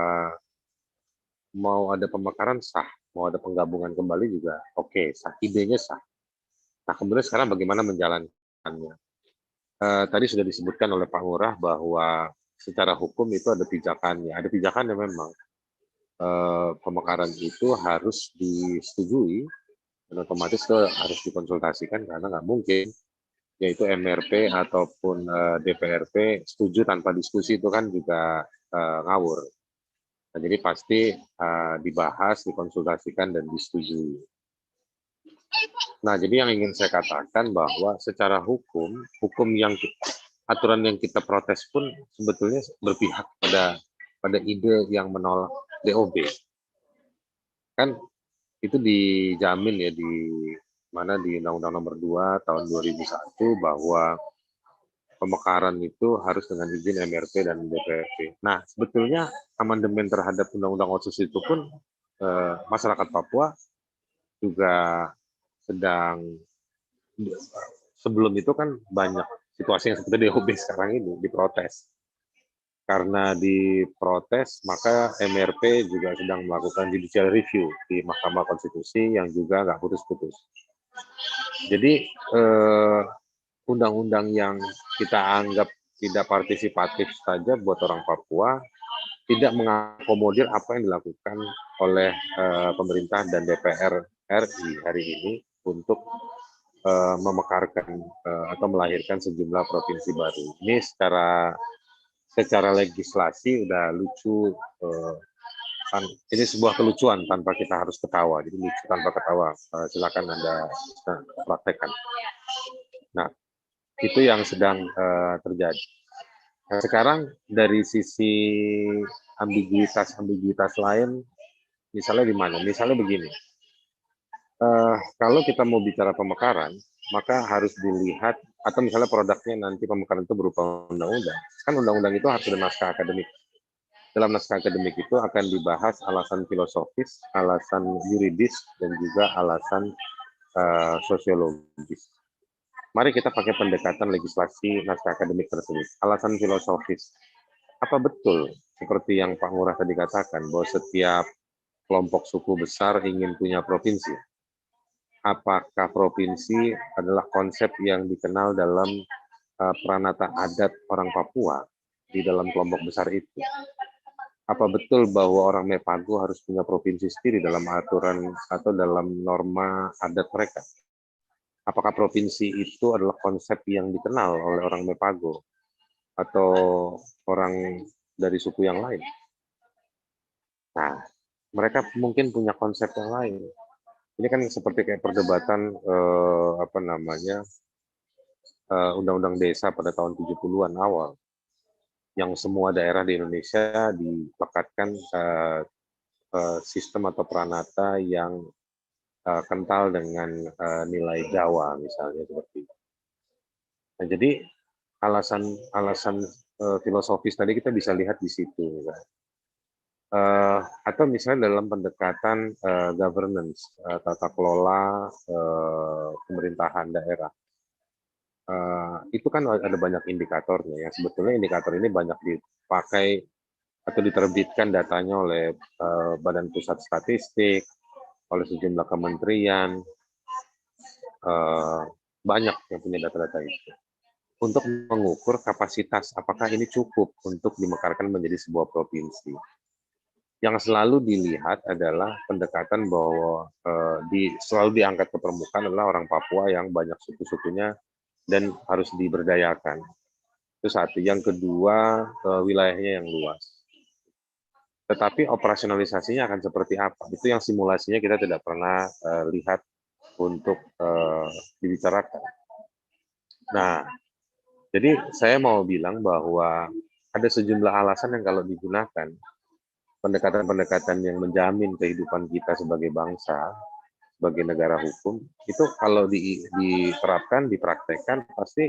mau ada pemekaran sah, mau ada penggabungan kembali juga oke, sah, idenya sah. Nah, kemudian sekarang bagaimana menjalankannya? Tadi sudah disebutkan oleh Pak Ngurah bahwa secara hukum itu ada pijakannya. Ada pijakannya memang. Pemekaran itu harus disetujui dan otomatis itu harus dikonsultasikan karena nggak mungkin yaitu MRP ataupun DPRP setuju tanpa diskusi itu kan juga ngawur. Nah, jadi pasti dibahas, dikonsultasikan dan disetujui. Nah, jadi yang ingin saya katakan bahwa secara hukum aturan yang kita protes pun sebetulnya berpihak pada ide yang menolak DOB. Kan itu dijamin ya di Undang-Undang Nomor 2 Tahun 2001 bahwa pemekaran itu harus dengan izin MRP dan DPRP. Nah, sebetulnya amandemen terhadap Undang-Undang Otsus itu pun masyarakat Papua juga sedang, sebelum itu kan banyak situasi yang seperti DOB sekarang ini diprotes. Karena diprotes, maka MRP juga sedang melakukan judicial review di Mahkamah Konstitusi yang juga nggak putus-putus. Jadi undang-undang yang kita anggap tidak partisipatif saja buat orang Papua tidak mengakomodir apa yang dilakukan oleh pemerintah dan DPR RI hari ini untuk memekarkan atau melahirkan sejumlah provinsi baru. Ini secara legislasi udah lucu, ini sebuah kelucuan tanpa kita harus ketawa. Jadi lucu tanpa ketawa. Silakan Anda praktekkan. Nah, itu yang sedang terjadi. Nah, sekarang dari sisi ambiguitas lain, misalnya di mana? Misalnya begini, kalau kita mau bicara pemekaran, maka harus dilihat, atau misalnya produknya nanti pemekaran itu berupa undang-undang. Kan undang-undang itu harus ada naskah akademik. Dalam naskah akademik itu akan dibahas alasan filosofis, alasan yuridis, dan juga alasan sosiologis. Mari kita pakai pendekatan legislasi naskah akademik tersebut. Alasan filosofis. Apa betul seperti yang Pak Ngurah tadi katakan bahwa setiap kelompok suku besar ingin punya provinsi? Apakah provinsi adalah konsep yang dikenal dalam peranata adat orang Papua di dalam kelompok besar itu? Apa betul bahwa orang Mepago harus punya provinsi sendiri dalam aturan atau dalam norma adat mereka? Apakah provinsi itu adalah konsep yang dikenal oleh orang Mepago atau orang dari suku yang lain? Nah, mereka mungkin punya konsep yang lain. Ini kan seperti kayak perdebatan undang-undang desa pada tahun 70-an awal, yang semua daerah di Indonesia dilekatkan sistem atau peranata yang kental dengan nilai Jawa misalnya seperti itu. Nah, jadi alasan filosofis tadi kita bisa lihat di situ. Atau misalnya dalam pendekatan governance, tata kelola pemerintahan daerah. Itu kan ada banyak indikatornya ya. Sebetulnya indikator ini banyak dipakai atau diterbitkan datanya oleh Badan Pusat Statistik, oleh sejumlah kementerian, banyak yang punya data-data itu. Untuk mengukur kapasitas, apakah ini cukup untuk dimekarkan menjadi sebuah provinsi. Yang selalu dilihat adalah pendekatan bahwa selalu diangkat ke permukaan adalah orang Papua yang banyak suku-sukunya dan harus diberdayakan. Itu satu. Yang kedua, wilayahnya yang luas. Tetapi operasionalisasinya akan seperti apa? Itu yang simulasinya kita tidak pernah lihat untuk dibicarakan. Nah, jadi saya mau bilang bahwa ada sejumlah alasan yang kalau digunakan, pendekatan-pendekatan yang menjamin kehidupan kita sebagai bangsa, sebagai negara hukum, itu kalau diterapkan, dipraktekkan, pasti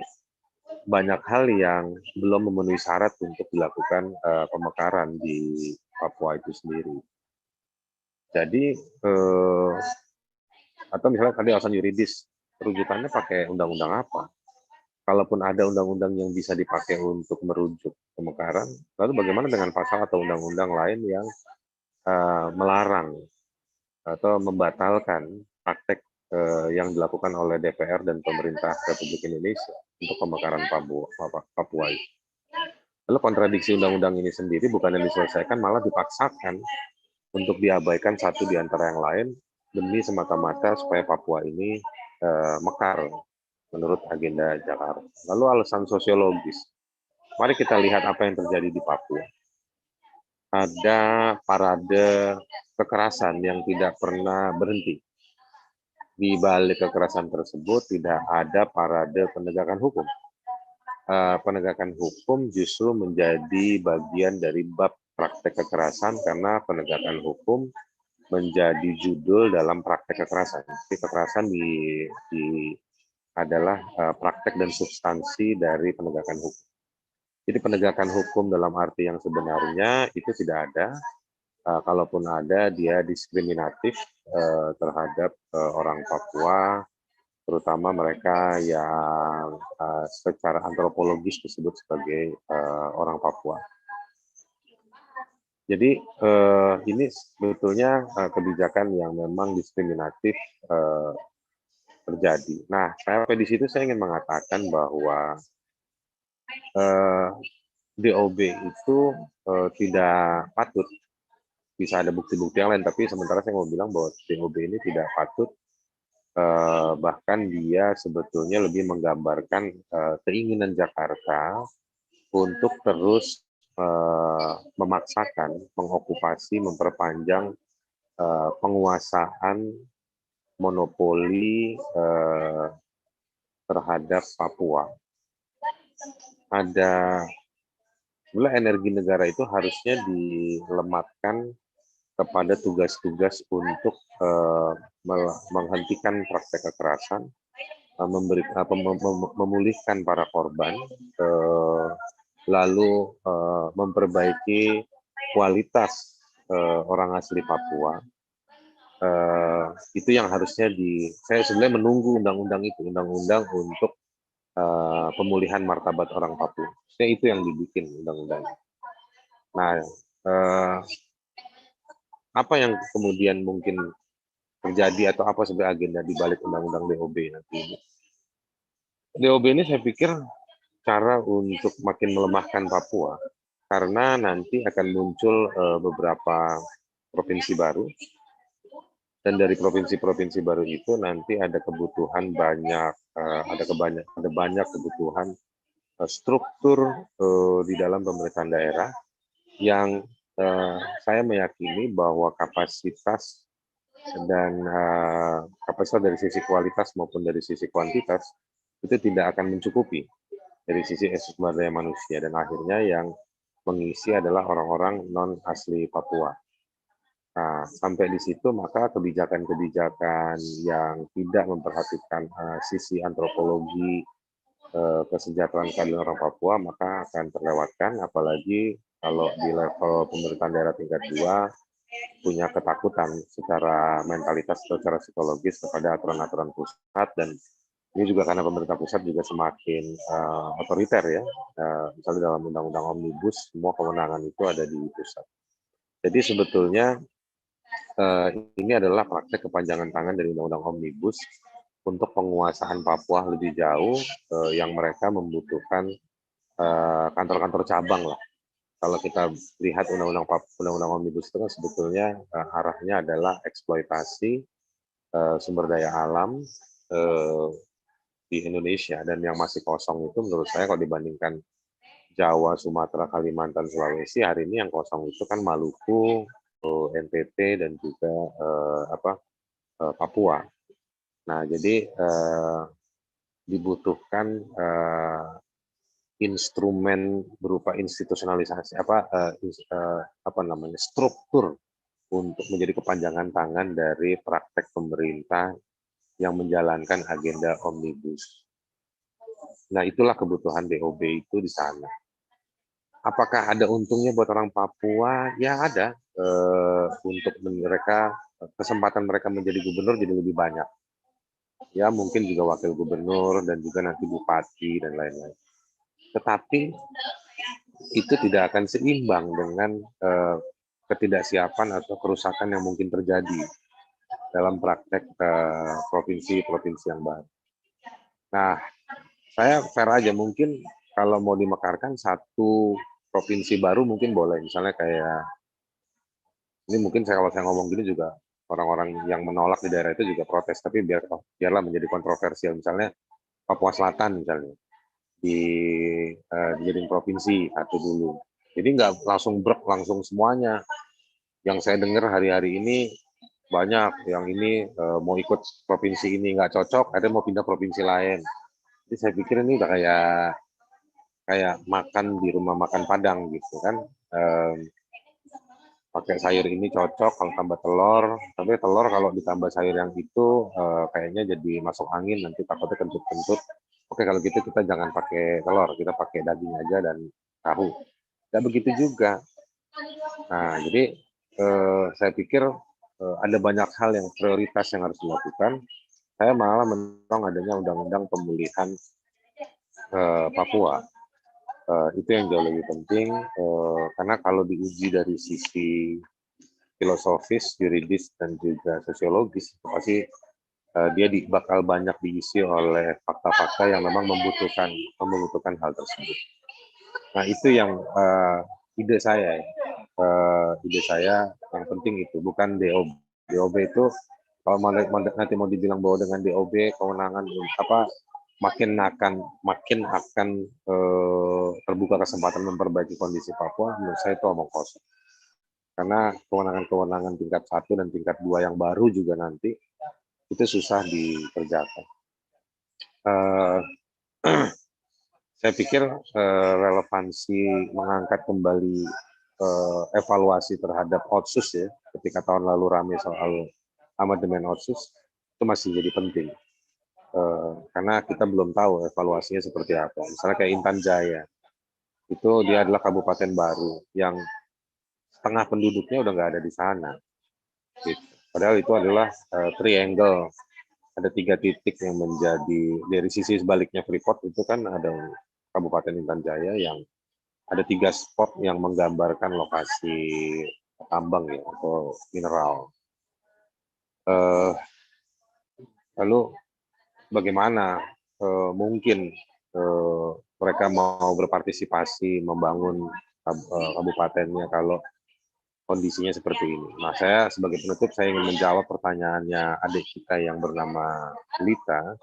banyak hal yang belum memenuhi syarat untuk dilakukan pemekaran di Papua itu sendiri. Jadi, atau misalnya tadi alasan yuridis, rujukannya pakai undang-undang apa? Kalaupun ada undang-undang yang bisa dipakai untuk merujuk pemekaran, lalu bagaimana dengan pasal atau undang-undang lain yang melarang atau membatalkan praktek yang dilakukan oleh DPR dan pemerintah Republik Indonesia untuk pemekaran Papua. Lalu kontradiksi undang-undang ini sendiri bukan yang diselesaikan, malah dipaksakan untuk diabaikan satu di antara yang lain demi semata-mata supaya Papua ini mekar menurut agenda Jakarta. Lalu alasan sosiologis. Mari kita lihat apa yang terjadi di Papua. Ada parade kekerasan yang tidak pernah berhenti. Di balik kekerasan tersebut tidak ada parade penegakan hukum. Penegakan hukum justru menjadi bagian dari bab praktek kekerasan karena penegakan hukum menjadi judul dalam praktek kekerasan. Jadi kekerasan adalah praktek dan substansi dari penegakan hukum. Jadi penegakan hukum dalam arti yang sebenarnya itu tidak ada. Kalaupun ada, dia diskriminatif terhadap orang Papua, terutama mereka yang secara antropologis disebut sebagai orang Papua. Jadi ini sebetulnya kebijakan yang memang diskriminatif terjadi. Nah, sampai di situ saya ingin mengatakan bahwa DOB itu tidak patut, bisa ada bukti-bukti yang lain, tapi sementara saya mau bilang bahwa DOB ini tidak patut, bahkan dia sebetulnya lebih menggambarkan keinginan Jakarta untuk terus memaksakan, mengokupasi, memperpanjang penguasaan monopoli terhadap Papua. Sebenarnya energi negara itu harusnya dilematkan kepada tugas-tugas untuk menghentikan praktek kekerasan, memulihkan para korban, lalu memperbaiki kualitas orang asli Papua. Itu yang harusnya saya sebenarnya menunggu undang-undang itu, undang-undang untuk pemulihan martabat orang Papua. Maksudnya itu yang dibikin undang-undang. Nah, apa yang kemudian mungkin terjadi atau apa sebenarnya agenda di balik undang-undang DOB nanti ini? DOB ini saya pikir cara untuk makin melemahkan Papua, karena nanti akan muncul beberapa provinsi baru, dan dari provinsi-provinsi baru itu nanti ada kebutuhan banyak, ada banyak kebutuhan struktur di dalam pemerintahan daerah yang saya meyakini bahwa kapasitas dari sisi kualitas maupun dari sisi kuantitas itu tidak akan mencukupi dari sisi sumber daya manusia, dan akhirnya yang mengisi adalah orang-orang non asli Papua. Nah, sampai di situ maka kebijakan-kebijakan yang tidak memperhatikan sisi antropologi kesejahteraan keadilan orang Papua maka akan terlewatkan, apalagi kalau di level pemerintahan daerah tingkat 2 punya ketakutan secara mentalitas atau secara psikologis kepada aturan-aturan pusat, dan ini juga karena pemerintah pusat juga semakin otoriter ya, misalnya dalam undang-undang omnibus semua kewenangan itu ada di pusat. Jadi sebetulnya ini adalah praktek kepanjangan tangan dari undang-undang omnibus untuk penguasaan Papua lebih jauh, yang mereka membutuhkan kantor-kantor cabang lah. Kalau kita lihat undang-undang omnibus itu kan sebetulnya arahnya adalah eksploitasi sumber daya alam di Indonesia, dan yang masih kosong itu menurut saya kalau dibandingkan Jawa, Sumatera, Kalimantan, Sulawesi, hari ini yang kosong itu kan Maluku, NTT, dan juga Papua. Nah, jadi dibutuhkan instrumen berupa institusionalisasi struktur untuk menjadi kepanjangan tangan dari praktek pemerintah yang menjalankan agenda omnibus. Nah, itulah kebutuhan DOB itu di sana. Apakah ada untungnya buat orang Papua? Ya ada. Untuk mereka, kesempatan mereka menjadi gubernur jadi lebih banyak. Ya mungkin juga wakil gubernur dan juga nanti bupati dan lain-lain. Tetapi itu tidak akan seimbang dengan ketidaksiapan atau kerusakan yang mungkin terjadi dalam praktek provinsi-provinsi yang baru. Nah, saya fair aja, mungkin kalau mau dimekarkan satu provinsi baru mungkin boleh, misalnya kayak ini mungkin kalau saya ngomong gini juga orang-orang yang menolak di daerah itu juga protes, tapi biarlah menjadi kontroversial, misalnya Papua Selatan misalnya dijadiin provinsi satu dulu. Jadi nggak langsung langsung semuanya. Yang saya dengar hari-hari ini banyak yang ini mau ikut provinsi ini nggak cocok, ada mau pindah provinsi lain. Jadi saya pikir ini udah kayak makan di rumah makan Padang gitu kan. Pakai sayur ini cocok kalau tambah telur, tapi telur kalau ditambah sayur yang itu kayaknya jadi masuk angin, nanti takutnya kentut-kentut. Oke, kalau gitu kita jangan pakai telur, kita pakai daging aja dan tahu. Dan begitu juga. Nah, jadi saya pikir ada banyak hal yang prioritas yang harus dilakukan. Saya malah mendorong adanya undang-undang pemulihan Papua. Itu yang jauh lebih penting, karena kalau diuji dari sisi filosofis, yuridis, dan juga sosiologis, pasti dia bakal banyak diisi oleh fakta-fakta yang memang membutuhkan hal tersebut. Nah, itu yang ide saya yang penting itu bukan DOB. DOB itu kalau nanti mau dibilang bahwa dengan DOB kewenangan makin akan terbuka kesempatan memperbaiki kondisi Papua, menurut saya itu omong kosong. Karena kewenangan-kewenangan tingkat 1 dan tingkat 2 yang baru juga nanti itu susah dikerjakan. Saya pikir relevansi mengangkat kembali evaluasi terhadap Otsus ya, ketika tahun lalu ramai soal amandemen Otsus, itu masih jadi penting. Karena kita belum tahu evaluasinya seperti apa. Misalnya kayak Intan Jaya, itu dia adalah kabupaten baru yang setengah penduduknya udah nggak ada di sana. Gitu. Padahal itu adalah triangle ada 3 titik yang menjadi dari sisi sebaliknya Freeport itu kan ada Kabupaten Intan Jaya yang ada 3 spot yang menggambarkan lokasi tambang ya atau mineral. Lalu bagaimana mungkin mereka mau berpartisipasi membangun kabupatennya kalau kondisinya seperti ini. Nah, saya sebagai penutup saya ingin menjawab pertanyaannya adik kita yang bernama Lita,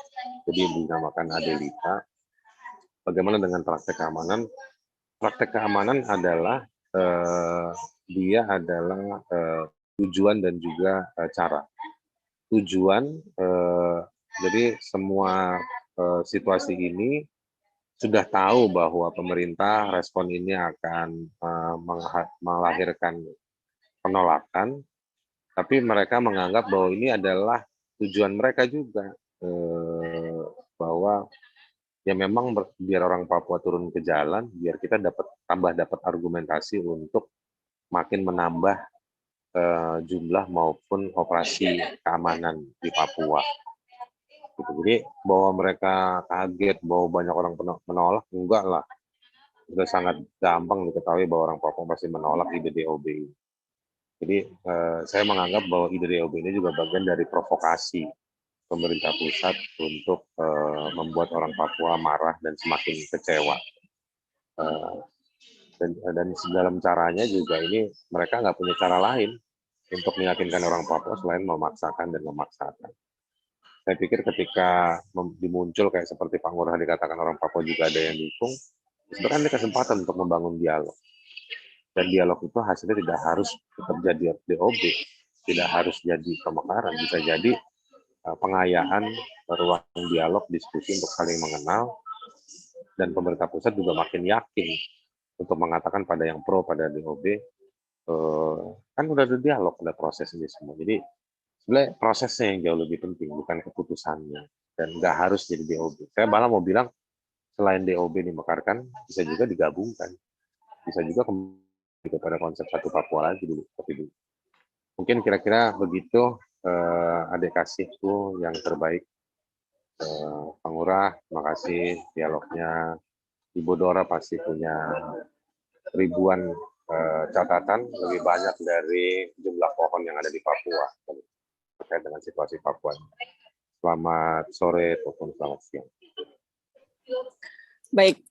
jadi dinamakan Ade Lita. Bagaimana dengan praktek keamanan? Praktek keamanan adalah dia adalah tujuan dan juga cara. Tujuan, jadi semua situasi ini sudah tahu bahwa pemerintah respon ini akan melahirkan penolakan, tapi mereka menganggap bahwa ini adalah tujuan mereka juga, bahwa ya memang biar orang Papua turun ke jalan, biar kita dapat argumentasi untuk makin menambah jumlah maupun operasi keamanan di Papua. Gitu. Jadi bahwa mereka kaget bahwa banyak orang menolak, enggak lah. Sudah sangat gampang diketahui bahwa orang Papua pasti menolak ide DOB ini. Jadi saya menganggap bahwa ide DOB ini juga bagian dari provokasi pemerintah pusat untuk membuat orang Papua marah dan semakin kecewa. Dan dalam caranya juga ini mereka nggak punya cara lain untuk meyakinkan orang Papua selain memaksakan dan memaksakan. Saya pikir ketika dimuncul kayak seperti Pak Ngurah dikatakan orang Papua juga ada yang dukung, sebenarnya ada kesempatan untuk membangun dialog. Dan dialog itu hasilnya tidak harus tetap jadi DOB, tidak harus jadi pemekaran, bisa jadi pengayaan ruang dialog, diskusi untuk saling mengenal, dan pemerintah pusat juga makin yakin untuk mengatakan pada yang pro pada DOB, kan udah ada dialog, ada proses ini semua. Jadi sebenarnya prosesnya yang jauh lebih penting, bukan keputusannya. Dan nggak harus jadi DOB. Saya malah mau bilang, selain DOB dimekarkan, bisa juga digabungkan. Bisa juga kembali kepada konsep satu Papua lagi dulu. Mungkin kira-kira begitu, adik kasihku yang terbaik. Pak Ngurah, terima kasih dialognya. Ibu Dora pasti punya ribuan catatan, lebih banyak dari jumlah pohon yang ada di Papua terkait dengan situasi Papua. Selamat sore ataupun selamat siang. Baik,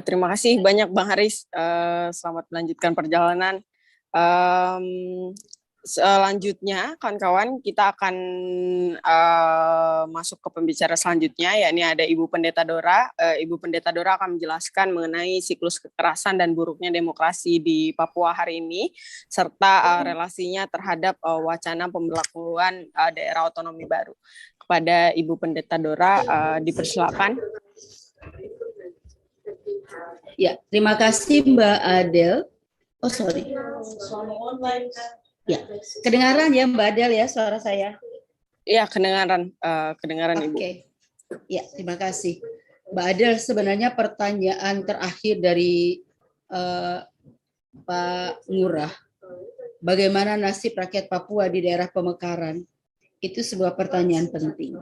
terima kasih banyak Bang Haris. Selamat melanjutkan perjalanan. Selanjutnya, kawan-kawan, kita akan masuk ke pembicara selanjutnya, yakni ada Ibu Pendeta Dora. Ibu Pendeta Dora akan menjelaskan mengenai siklus kekerasan dan buruknya demokrasi di Papua hari ini, serta relasinya terhadap wacana pemberlakuan daerah otonomi baru. Kepada Ibu Pendeta Dora, dipersilakan. Ya, terima kasih Mbak Adel. Oh, sorry. Ya, kedengaran ya Mbak Adel ya suara saya? Iya, kedengaran Ibu. Oke. Ya, terima kasih. Mbak Adel, sebenarnya pertanyaan terakhir dari Pak Ngurah, bagaimana nasib rakyat Papua di daerah pemekaran? Itu sebuah pertanyaan penting.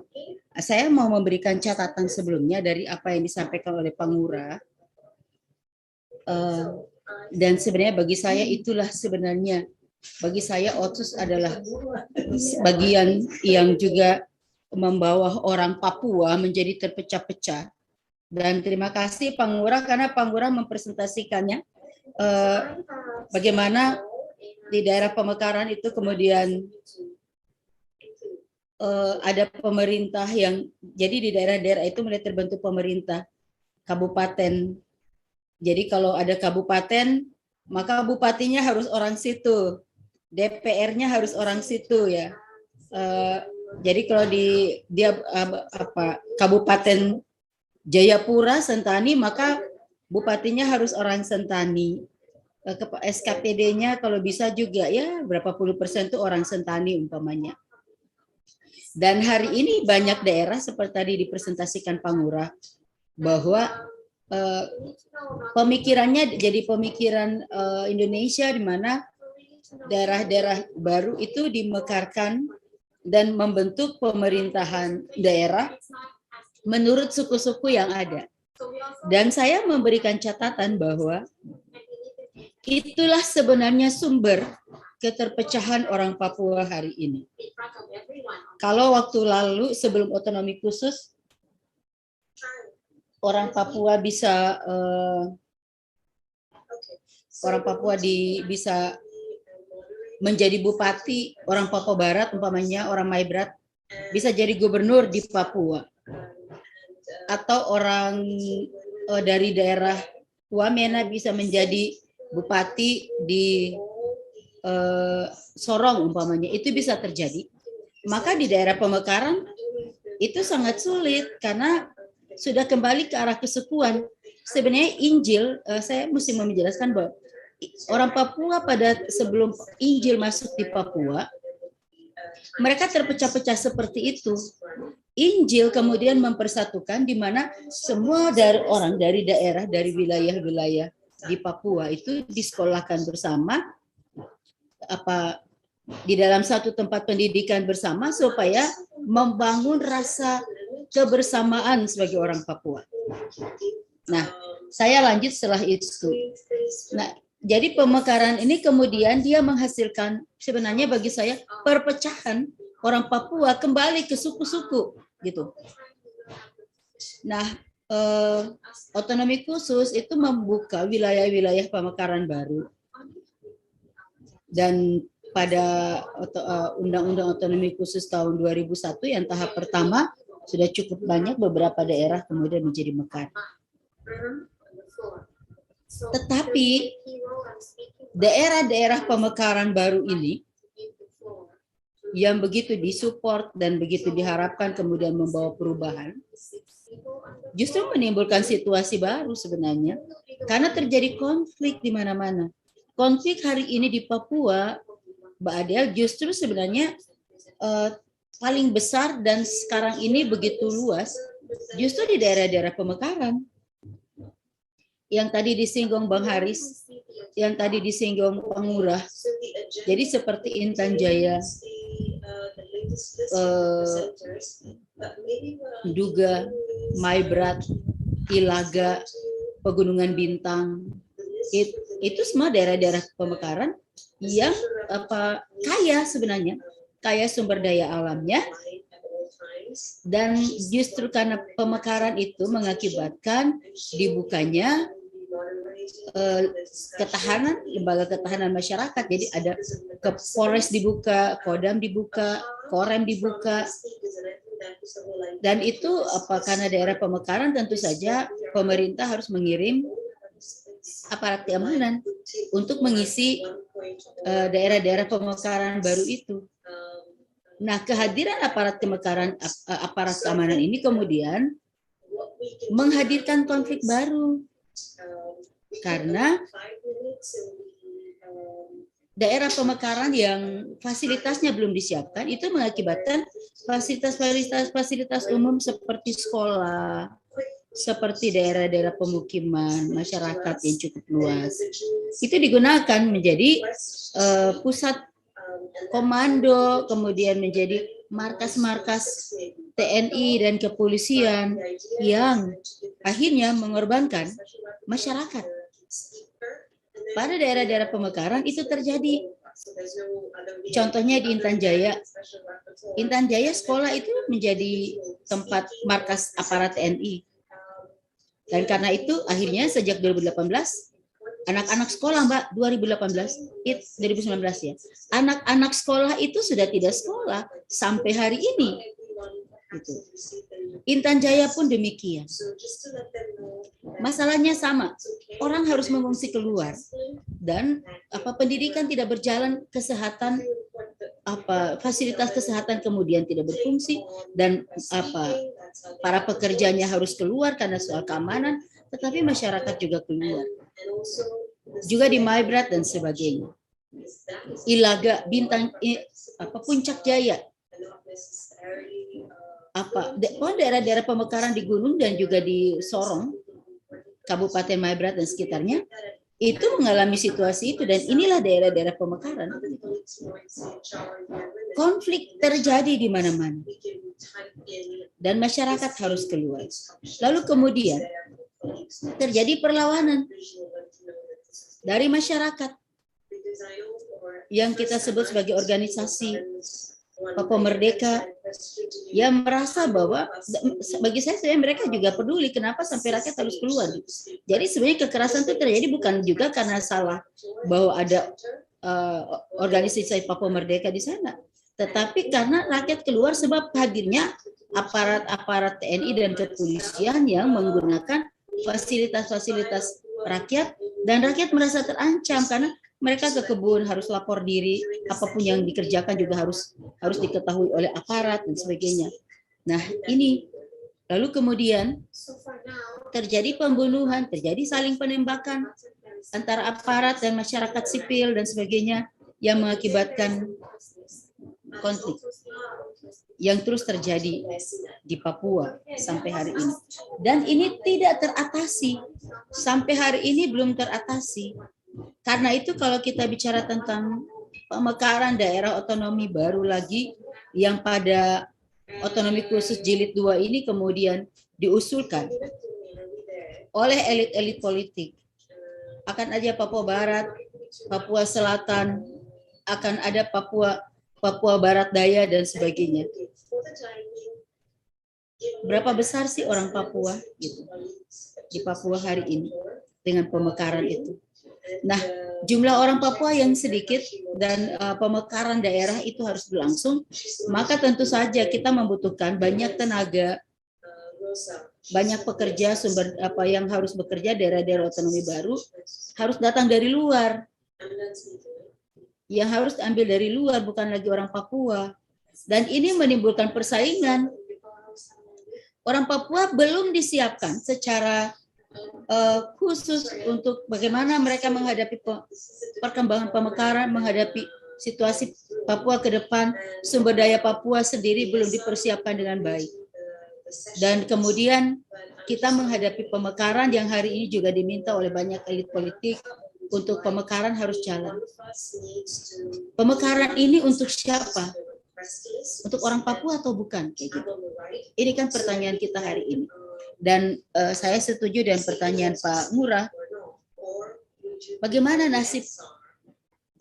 Saya mau memberikan catatan sebelumnya dari apa yang disampaikan oleh Pak Ngurah. Dan sebenarnya bagi saya itulah sebenarnya, bagi saya OTSUS adalah bagian yang juga membawa orang Papua menjadi terpecah-pecah. Dan terima kasih Pak Ngurah karena Pak Ngurah mempresentasikannya bagaimana di daerah pemekaran itu kemudian ada pemerintah yang, jadi di daerah-daerah itu mulai terbentuk pemerintah kabupaten. Jadi kalau ada kabupaten, maka bupatinya harus orang situ, DPR-nya harus orang situ ya. Jadi kalau di Kabupaten Jayapura, Sentani, maka bupatinya harus orang Sentani. SKPD-nya kalau bisa juga ya berapa puluh persen itu orang Sentani umpamanya. Dan hari ini banyak daerah seperti tadi dipresentasikan Pak Ngurah bahwa pemikirannya jadi pemikiran Indonesia di mana daerah-daerah baru itu dimekarkan dan membentuk pemerintahan daerah menurut suku-suku yang ada. Dan saya memberikan catatan bahwa itulah sebenarnya sumber keterpecahan orang Papua hari ini. Kalau waktu lalu sebelum otonomi khusus, orang Papua bisa bisa menjadi bupati, orang Papua Barat umpamanya, orang Maibrat bisa jadi gubernur di Papua, atau orang dari daerah Wamena bisa menjadi bupati di Sorong umpamanya, itu bisa terjadi. Maka di daerah Pemekaran itu sangat sulit karena sudah kembali ke arah kesukuan. Sebenarnya Injil, saya mesti menjelaskan bahwa orang Papua pada sebelum Injil masuk di Papua, mereka terpecah-pecah seperti itu. Injil kemudian mempersatukan di mana semua dari orang dari daerah, dari wilayah-wilayah di Papua itu disekolahkan bersama, di dalam satu tempat pendidikan bersama supaya membangun rasa kebersamaan sebagai orang Papua. Nah, saya lanjut setelah itu. Nah, jadi Pemekaran ini kemudian dia menghasilkan sebenarnya bagi saya perpecahan orang Papua kembali ke suku-suku gitu. Nah, otonomi khusus itu membuka wilayah-wilayah Pemekaran baru. Dan pada Undang-Undang Otonomi Khusus tahun 2001 yang tahap pertama sudah cukup banyak beberapa daerah kemudian menjadi mekar. Tetapi daerah-daerah pemekaran baru ini yang begitu disupport dan begitu diharapkan kemudian membawa perubahan, justru menimbulkan situasi baru sebenarnya karena terjadi konflik di mana-mana. Konflik hari ini di Papua, Mbak Adel, justru sebenarnya paling besar dan sekarang ini begitu luas, justru di daerah-daerah pemekaran. Yang tadi disinggung Bang Haris, yang tadi disinggung Bang Ngurah. Jadi seperti Intan Jaya, Duga, Maibrat, Ilaga, Pegunungan Bintang, itu semua daerah-daerah pemekaran yang kaya sebenarnya, kaya sumber daya alamnya, dan justru karena pemekaran itu mengakibatkan dibukanya ketahanan, lembaga ketahanan masyarakat. Jadi ada Polres dibuka, Kodam dibuka, Korem dibuka, dan itu karena daerah pemekaran tentu saja pemerintah harus mengirim aparat keamanan untuk mengisi daerah-daerah pemekaran baru itu. Nah, kehadiran aparat keamanan ini kemudian menghadirkan konflik baru karena daerah pemekaran yang fasilitasnya belum disiapkan itu mengakibatkan fasilitas umum seperti sekolah, seperti daerah-daerah pemukiman masyarakat yang cukup luas itu digunakan menjadi pusat komando, kemudian menjadi markas-markas TNI dan kepolisian yang akhirnya mengorbankan masyarakat. Pada daerah-daerah pemekaran itu terjadi. Contohnya di Intan Jaya. Intan Jaya sekolah itu menjadi tempat markas aparat TNI. Dan karena itu akhirnya sejak 2018 anak-anak sekolah, Mbak, 2019 ya. Anak-anak sekolah itu sudah tidak sekolah sampai hari ini. Gitu. Intan Jaya pun demikian. Masalahnya sama. Orang harus mengungsi keluar dan pendidikan tidak berjalan, kesehatan fasilitas kesehatan kemudian tidak berfungsi dan para pekerjanya harus keluar karena soal keamanan, tetapi masyarakat juga keluar. Juga di Maibrat dan sebagainya. Ilaga, Bintang, Puncak Jaya. Daerah-daerah pemekaran di gunung dan juga di Sorong, Kabupaten Maibrat dan sekitarnya, itu mengalami situasi itu dan inilah daerah-daerah pemekaran. konflik terjadi di mana-mana. Dan masyarakat harus keluar. Lalu kemudian terjadi perlawanan dari masyarakat yang kita sebut sebagai organisasi Papua Merdeka, yang merasa bahwa bagi saya sebenarnya mereka juga peduli kenapa sampai rakyat harus keluar. Jadi sebenarnya kekerasan itu terjadi bukan juga karena salah bahwa ada organisasi Papua Merdeka di sana, tetapi karena rakyat keluar sebab hadirnya aparat-aparat TNI dan kepolisian yang menggunakan fasilitas-fasilitas rakyat, dan rakyat merasa terancam karena mereka ke kebun harus lapor diri, apapun yang dikerjakan juga harus diketahui oleh aparat dan sebagainya. Nah, ini lalu kemudian terjadi pembunuhan, terjadi saling penembakan antara aparat dan masyarakat sipil dan sebagainya yang mengakibatkan konflik yang terus terjadi di Papua sampai hari ini. Dan ini tidak teratasi. Sampai hari ini belum teratasi. Karena itu kalau kita bicara tentang pemekaran daerah otonomi baru lagi yang pada otonomi khusus jilid 2 ini kemudian diusulkan oleh elit-elit politik. Akan ada Papua Barat, Papua Selatan, akan ada Papua Barat Daya dan sebagainya. Berapa besar sih orang Papua gitu di Papua hari ini dengan pemekaran itu? Nah, jumlah orang Papua yang sedikit dan pemekaran daerah itu harus berlangsung, maka tentu saja kita membutuhkan banyak tenaga, banyak pekerja sumber yang harus bekerja daerah-daerah otonomi baru harus datang dari luar. Yang harus diambil dari luar bukan lagi orang Papua. Dan ini menimbulkan persaingan. Orang Papua belum disiapkan secara khusus untuk bagaimana mereka menghadapi perkembangan pemekaran, menghadapi situasi Papua ke depan. Sumber daya Papua sendiri belum dipersiapkan dengan baik. Dan kemudian kita menghadapi pemekaran yang hari ini juga diminta oleh banyak elit politik untuk pemekaran harus jalan. Pemekaran ini untuk siapa? Untuk orang Papua atau bukan? Kayak gitu. Ini kan pertanyaan kita hari ini. Dan saya setuju dengan pertanyaan Pak Ngurah. Bagaimana nasib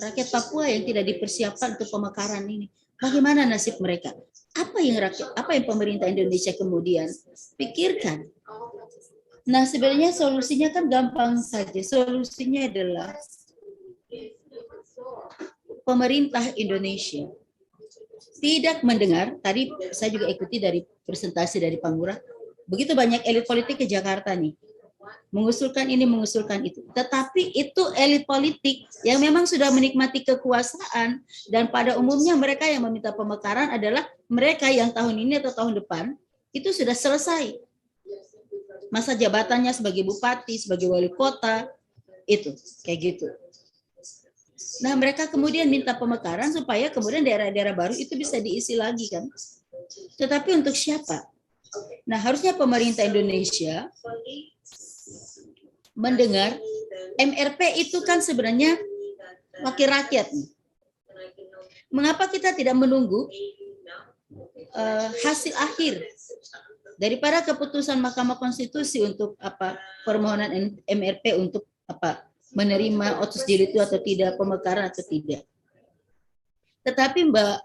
rakyat Papua yang tidak dipersiapkan untuk pemekaran ini? Bagaimana nasib mereka? Apa yang pemerintah Indonesia kemudian pikirkan? Nah, sebenarnya solusinya kan gampang saja. Solusinya adalah pemerintah Indonesia tidak mendengar. Tadi saya juga ikuti dari presentasi dari Pak Ngurah. Begitu banyak elit politik ke Jakarta nih, mengusulkan ini, mengusulkan itu. Tetapi itu elit politik yang memang sudah menikmati kekuasaan, dan pada umumnya mereka yang meminta pemekaran adalah mereka yang tahun ini atau tahun depan itu sudah selesai masa jabatannya sebagai bupati, sebagai wali kota, itu kayak gitu. Nah, mereka kemudian minta pemekaran supaya kemudian daerah-daerah baru itu bisa diisi lagi kan. Tetapi untuk siapa? Nah, harusnya pemerintah Indonesia mendengar MRP itu kan sebenarnya wakil rakyat. Mengapa kita tidak menunggu hasil akhir daripada keputusan Mahkamah Konstitusi untuk permohonan MRP untuk menerima otsus jilid itu atau tidak, pemekaran atau tidak. Tetapi Mbak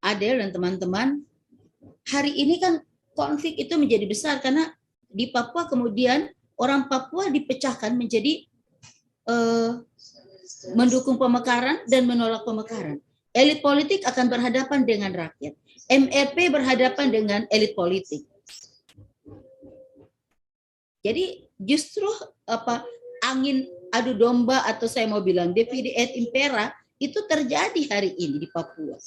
Adel dan teman-teman, hari ini kan konflik itu menjadi besar karena di Papua kemudian orang Papua dipecahkan menjadi mendukung pemekaran dan menolak pemekaran. Elit politik akan berhadapan dengan rakyat. MRP berhadapan dengan elit politik. Jadi justru angin adu domba atau saya mau bilang divide et impera itu terjadi hari ini di Papua.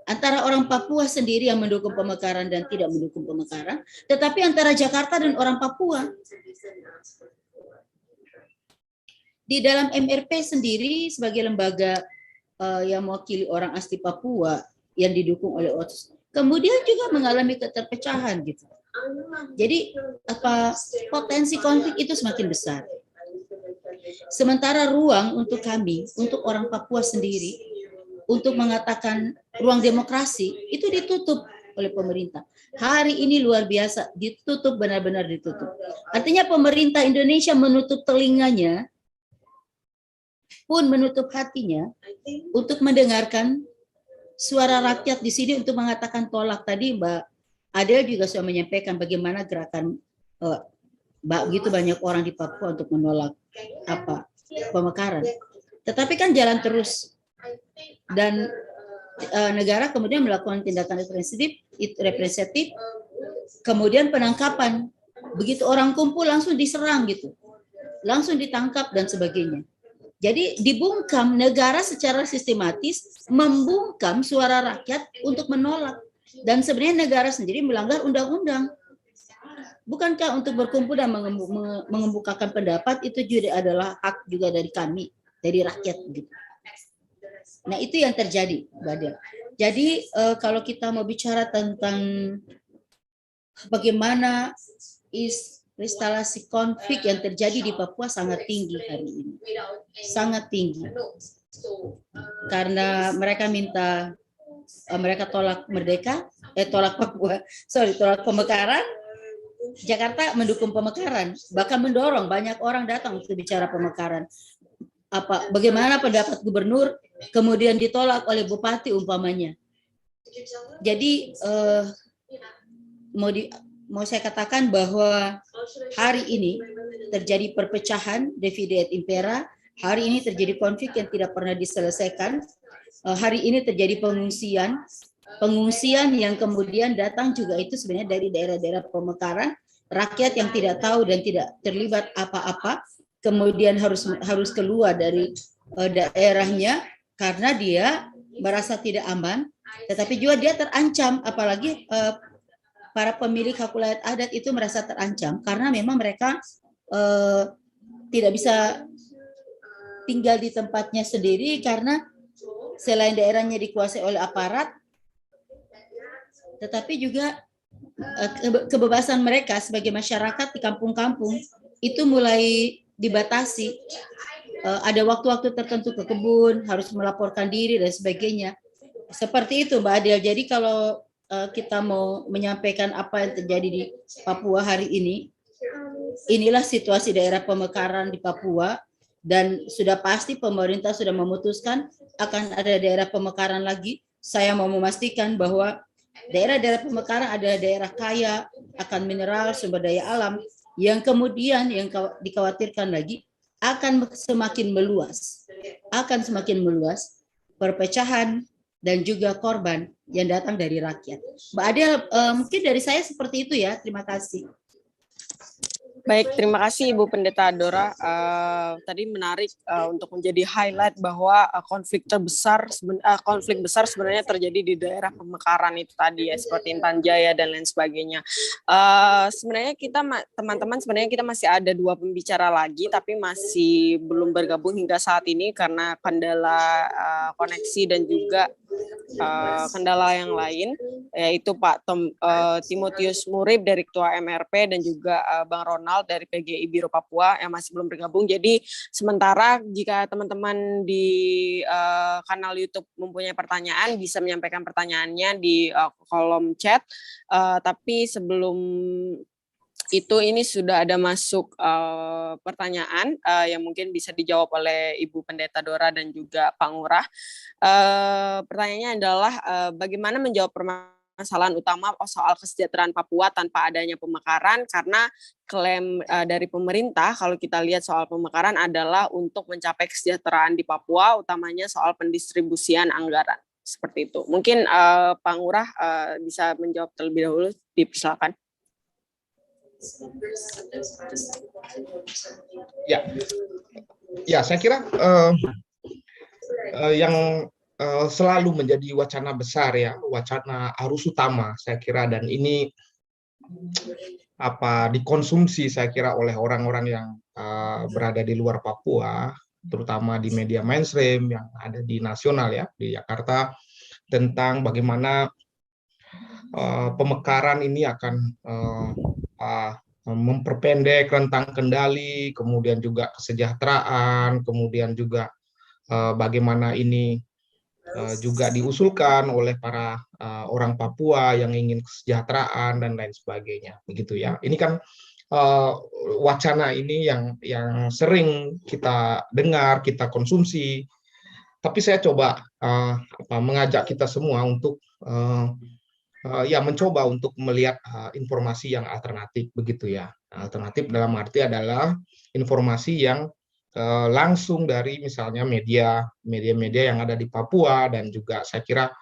Antara orang Papua sendiri yang mendukung pemekaran dan tidak mendukung pemekaran, tetapi antara Jakarta dan orang Papua. Di dalam MRP sendiri sebagai lembaga yang mewakili orang asli Papua yang didukung oleh OTS, kemudian juga mengalami keterpecahan gitu. Jadi potensi konflik itu semakin besar. Sementara ruang untuk kami, untuk orang Papua sendiri, untuk mengatakan ruang demokrasi itu ditutup oleh pemerintah. Hari ini luar biasa, ditutup, benar-benar ditutup. Artinya pemerintah Indonesia menutup telinganya pun menutup hatinya untuk mendengarkan suara rakyat di sini untuk mengatakan tolak. Tadi Mbak Adel juga sudah menyampaikan bagaimana gerakan begitu banyak orang di Papua untuk menolak pemekaran. Tetapi kan jalan terus dan negara kemudian melakukan tindakan representatif, kemudian penangkapan. Begitu orang kumpul langsung diserang gitu, langsung ditangkap dan sebagainya. Jadi dibungkam, negara secara sistematis membungkam suara rakyat untuk menolak. Dan sebenarnya negara sendiri melanggar undang-undang. Bukankah untuk berkumpul dan mengemukakan pendapat itu juga adalah hak juga dari kami, dari rakyat gitu. Nah itu yang terjadi, Mbak Del. Jadi kalau kita mau bicara tentang bagaimana instalasi konflik yang terjadi di Papua sangat tinggi hari ini, sangat tinggi, karena mereka mereka tolak merdeka, tolak Papua, tolak pemekaran. Jakarta mendukung pemekaran, bahkan mendorong banyak orang datang untuk bicara pemekaran. Bagaimana pendapat gubernur kemudian ditolak oleh bupati umpamanya. Jadi mau saya katakan bahwa hari ini terjadi perpecahan divide et impera, hari ini terjadi konflik yang tidak pernah diselesaikan, hari ini terjadi pengungsian yang kemudian datang juga itu sebenarnya dari daerah-daerah pemekaran, rakyat yang tidak tahu dan tidak terlibat apa-apa, kemudian harus keluar dari daerahnya karena dia merasa tidak aman, tetapi juga dia terancam, apalagi para pemilik hak wilayah adat itu merasa terancam karena memang mereka tidak bisa tinggal di tempatnya sendiri karena selain daerahnya dikuasai oleh aparat, tetapi juga kebebasan mereka sebagai masyarakat di kampung-kampung itu mulai dibatasi. Ada waktu-waktu tertentu ke kebun, harus melaporkan diri dan sebagainya. Seperti itu Mbak Adel. Jadi kalau kita mau menyampaikan apa yang terjadi di Papua hari ini, inilah situasi daerah pemekaran di Papua dan sudah pasti pemerintah sudah memutuskan akan ada daerah pemekaran lagi. Saya mau memastikan bahwa daerah-daerah pemekaran adalah daerah kaya akan mineral, sumber daya alam, yang kemudian yang dikhawatirkan lagi akan semakin meluas, perpecahan dan juga korban yang datang dari rakyat. Mbak Adel, mungkin dari saya seperti itu ya. Terima kasih. Baik, terima kasih Ibu Pendeta Dora. Tadi menarik untuk menjadi highlight bahwa konflik besar sebenarnya terjadi di daerah pemekaran itu tadi ya, seperti Intan Jaya dan lain sebagainya. Sebenarnya teman-teman kita masih ada 2 pembicara lagi, tapi masih belum bergabung hingga saat ini karena kendala koneksi dan juga kendala yang lain, yaitu Pak Timotius Murib dari Ketua MRP dan juga Bang Ronald dari PGI Biro Papua yang masih belum bergabung. Jadi sementara jika teman-teman di kanal YouTube mempunyai pertanyaan bisa menyampaikan pertanyaannya di kolom chat. Tapi sebelum itu ini sudah ada masuk pertanyaan yang mungkin bisa dijawab oleh Ibu Pendeta Dora dan juga Pak Ngurah. Pertanyaannya adalah bagaimana menjawab permasalahan utama soal kesejahteraan Papua tanpa adanya pemekaran, karena klaim dari pemerintah kalau kita lihat soal pemekaran adalah untuk mencapai kesejahteraan di Papua, utamanya soal pendistribusian anggaran. Seperti itu. Mungkin Pak Ngurah bisa menjawab terlebih dahulu, dipersilakan. Ya, saya kira yang selalu menjadi wacana besar ya, wacana arus utama saya kira, dan ini dikonsumsi saya kira oleh orang-orang yang berada di luar Papua, terutama di media mainstream yang ada di nasional ya, di Jakarta, tentang bagaimana pemekaran ini akan memperpendek rentang kendali, kemudian juga kesejahteraan, kemudian juga bagaimana ini juga diusulkan oleh para orang Papua yang ingin kesejahteraan dan lain sebagainya, begitu ya. Ini kan wacana ini yang sering kita dengar, kita konsumsi, tapi saya coba mengajak kita semua untuk ya mencoba untuk melihat informasi yang alternatif, begitu ya. Alternatif dalam arti adalah informasi yang langsung dari misalnya media yang ada di Papua, dan juga saya kira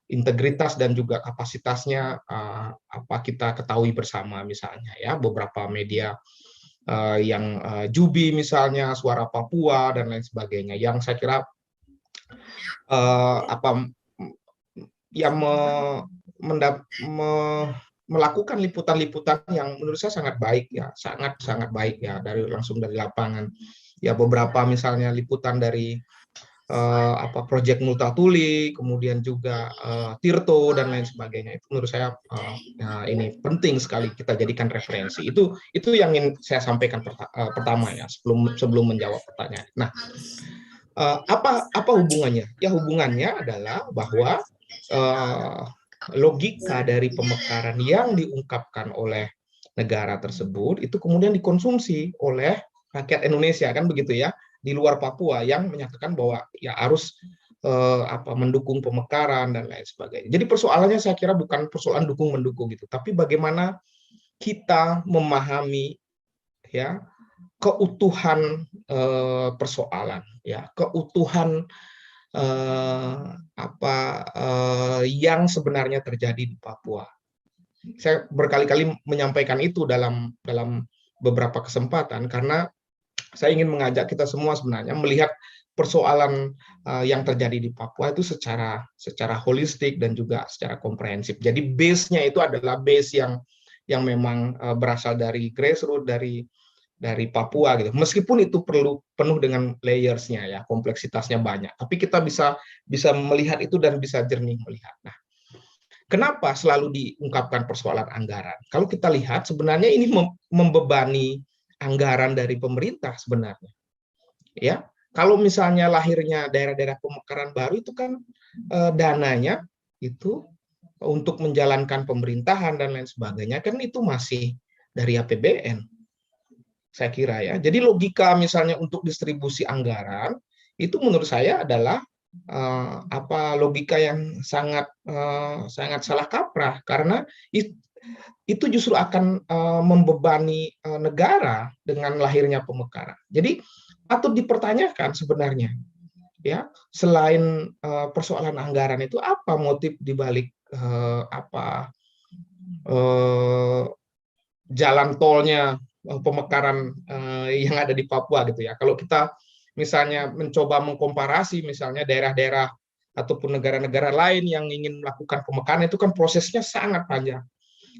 integritas dan juga kapasitasnya apa kita ketahui bersama, misalnya ya beberapa media yang Jubi misalnya, Suara Papua dan lain sebagainya, yang saya kira yang melakukan liputan-liputan yang menurut saya sangat baik ya, sangat baik ya, langsung dari lapangan. Ya beberapa misalnya liputan dari Project Multatuli, kemudian juga Tirto dan lain sebagainya. Itu menurut saya ini penting sekali kita jadikan referensi. Itu yang ingin saya sampaikan pertama ya, sebelum menjawab pertanyaan. Nah, apa hubungannya? Ya hubungannya adalah bahwa logika dari pemekaran yang diungkapkan oleh negara tersebut itu kemudian dikonsumsi oleh rakyat Indonesia, kan begitu ya, di luar Papua, yang menyatakan bahwa ya harus mendukung pemekaran dan lain sebagainya. Jadi persoalannya saya kira bukan persoalan dukung-mendukung gitu, tapi bagaimana kita memahami ya keutuhan persoalan, ya keutuhan yang sebenarnya terjadi di Papua. Saya berkali-kali menyampaikan itu dalam beberapa kesempatan, karena saya ingin mengajak kita semua sebenarnya melihat persoalan yang terjadi di Papua itu secara holistik dan juga secara komprehensif. Jadi base-nya itu adalah base yang memang berasal dari grassroots, dari Papua gitu. Meskipun itu penuh dengan layers-nya ya, kompleksitasnya banyak. Tapi kita bisa melihat itu dan bisa jernih melihat. Nah, kenapa selalu diungkapkan persoalan anggaran? Kalau kita lihat sebenarnya ini membebani anggaran dari pemerintah sebenarnya. Ya, kalau misalnya lahirnya daerah-daerah pemekaran baru itu kan dananya itu untuk menjalankan pemerintahan dan lain sebagainya kan itu masih dari APBN. Saya kira ya. Jadi logika misalnya untuk distribusi anggaran itu menurut saya adalah logika yang sangat salah kaprah, karena itu justru akan membebani negara dengan lahirnya pemekaran. Jadi patut dipertanyakan sebenarnya ya, selain persoalan anggaran itu apa motif dibalik jalan tolnya pemekaran yang ada di Papua gitu ya. Kalau kita misalnya mencoba mengkomparasi misalnya daerah-daerah ataupun negara-negara lain yang ingin melakukan pemekaran, itu kan prosesnya sangat panjang.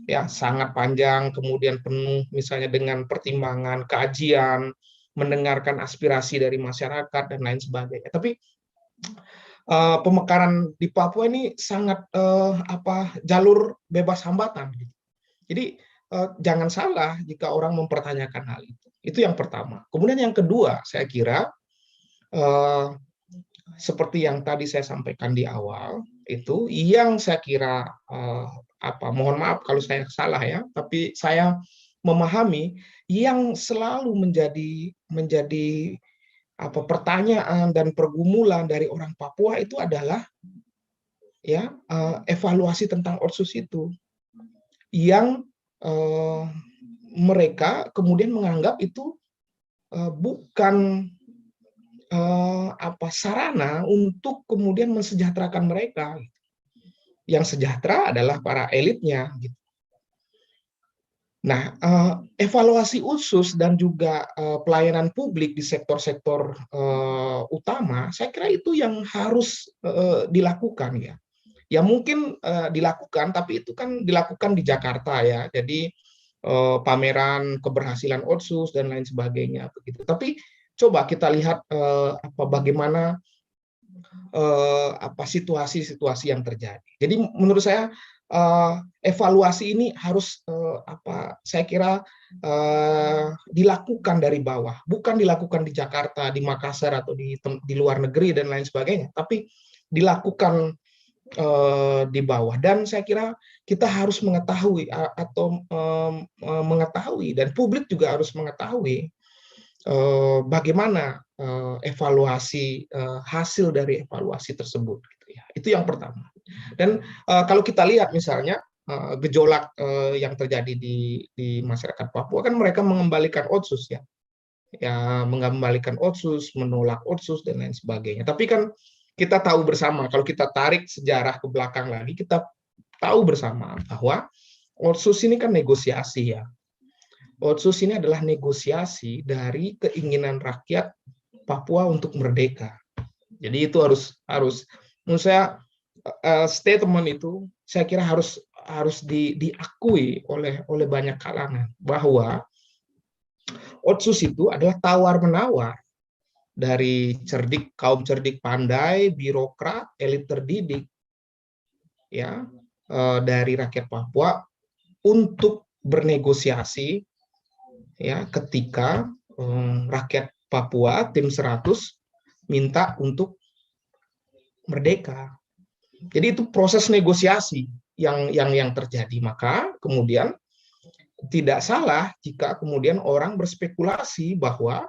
Ya, sangat panjang, kemudian penuh misalnya dengan pertimbangan, kajian, mendengarkan aspirasi dari masyarakat dan lain sebagainya. Tapi pemekaran di Papua ini sangat jalur bebas hambatan gitu. Jadi jangan salah jika orang mempertanyakan hal itu. Itu yang pertama. Kemudian yang kedua, saya kira seperti yang tadi saya sampaikan di awal, itu yang saya kira mohon maaf kalau saya salah ya, tapi saya memahami yang selalu menjadi pertanyaan dan pergumulan dari orang Papua itu adalah ya evaluasi tentang Otsus itu, yang mereka kemudian menganggap itu bukan sarana untuk kemudian mensejahterakan mereka. Yang sejahtera adalah para elitnya. Nah, evaluasi Otsus dan juga pelayanan publik di sektor-sektor utama, saya kira itu yang harus dilakukan ya. Ya mungkin dilakukan, tapi itu kan dilakukan di Jakarta ya. Jadi pameran keberhasilan Otsus dan lain sebagainya begitu. Tapi coba kita lihat bagaimana situasi-situasi yang terjadi. Jadi menurut saya evaluasi ini harus saya kira dilakukan dari bawah, bukan dilakukan di Jakarta, di Makassar atau di luar negeri dan lain sebagainya, tapi dilakukan di bawah. Dan saya kira kita harus mengetahui atau mengetahui, dan publik juga harus mengetahui bagaimana evaluasi hasil dari evaluasi tersebut. Gitu ya. Itu yang pertama. Dan kalau kita lihat misalnya gejolak yang terjadi di masyarakat Papua, kan mereka mengembalikan Otsus ya, mengembalikan Otsus, menolak Otsus dan lain sebagainya. Tapi kan kita tahu bersama, kalau kita tarik sejarah ke belakang lagi, kita tahu bersama bahwa Otsus ini kan negosiasi ya. Otsus ini adalah negosiasi dari keinginan rakyat Papua untuk merdeka. Jadi itu harus menurut saya statement itu saya kira harus diakui oleh banyak kalangan bahwa Otsus itu adalah tawar-menawar dari kaum cerdik pandai, birokrat, elit terdidik ya, dari rakyat Papua untuk bernegosiasi ya ketika rakyat Papua tim 100 minta untuk merdeka. Jadi itu proses negosiasi yang terjadi. Maka kemudian tidak salah jika kemudian orang berspekulasi bahwa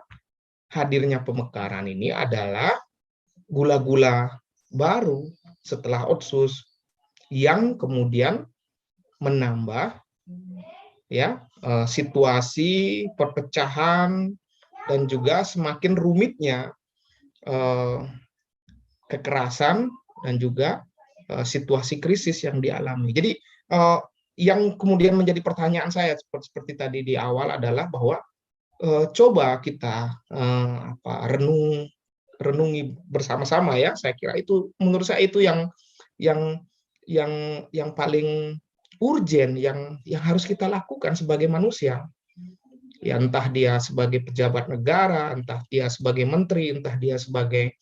hadirnya pemekaran ini adalah gula-gula baru setelah Otsus yang kemudian menambah ya situasi perpecahan dan juga semakin rumitnya kekerasan dan juga situasi krisis yang dialami. Jadi yang kemudian menjadi pertanyaan saya seperti tadi di awal adalah bahwa coba kita renungi bersama-sama ya. Saya kira itu menurut saya itu yang paling urgen yang harus kita lakukan sebagai manusia. Ya, entah dia sebagai pejabat negara, entah dia sebagai menteri, entah dia sebagai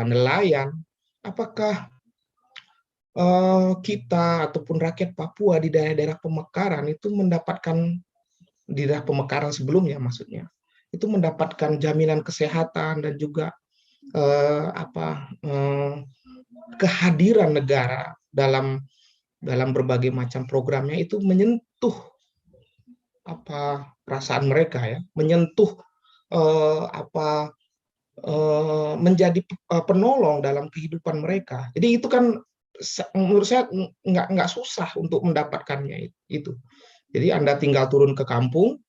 nelayan. Apakah kita ataupun rakyat Papua di daerah-daerah pemekaran itu mendapatkan, di daerah pemekaran sebelumnya maksudnya, itu mendapatkan jaminan kesehatan dan juga kehadiran negara dalam berbagai macam programnya itu menyentuh perasaan mereka ya, menyentuh menjadi penolong dalam kehidupan mereka. Jadi itu kan menurut saya nggak susah untuk mendapatkannya itu. Jadi Anda tinggal turun ke kampung,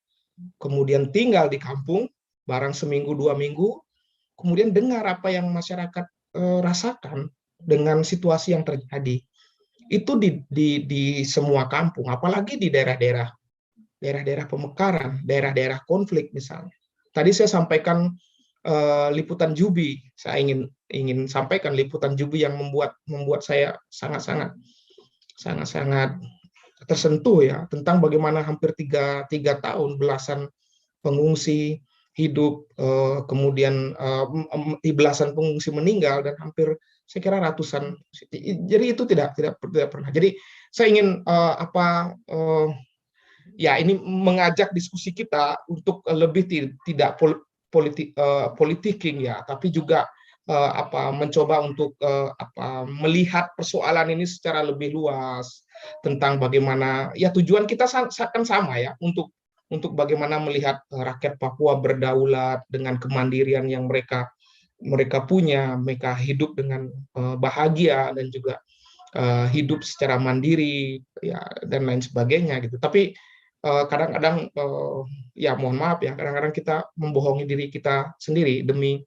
kemudian tinggal di kampung barang seminggu 2 minggu, kemudian dengar apa yang masyarakat rasakan dengan situasi yang terjadi. Itu di semua kampung, apalagi di daerah-daerah pemekaran, daerah-daerah konflik misalnya. Tadi saya sampaikan liputan Jubi, saya ingin sampaikan liputan Jubi yang membuat saya sangat-sangat tersentuh ya, tentang bagaimana hampir tiga tahun belasan pengungsi hidup, kemudian belasan pengungsi meninggal dan hampir saya kira ratusan. Jadi itu tidak pernah. Jadi saya ingin ya ini mengajak diskusi kita untuk lebih tidak politiking ya, tapi juga mencoba untuk melihat persoalan ini secara lebih luas tentang bagaimana ya tujuan kita akan sama ya, untuk bagaimana melihat rakyat Papua berdaulat dengan kemandirian yang mereka punya, mereka hidup dengan bahagia dan juga hidup secara mandiri ya dan lain sebagainya gitu. Tapi kadang-kadang ya mohon maaf ya, kadang-kadang kita membohongi diri kita sendiri demi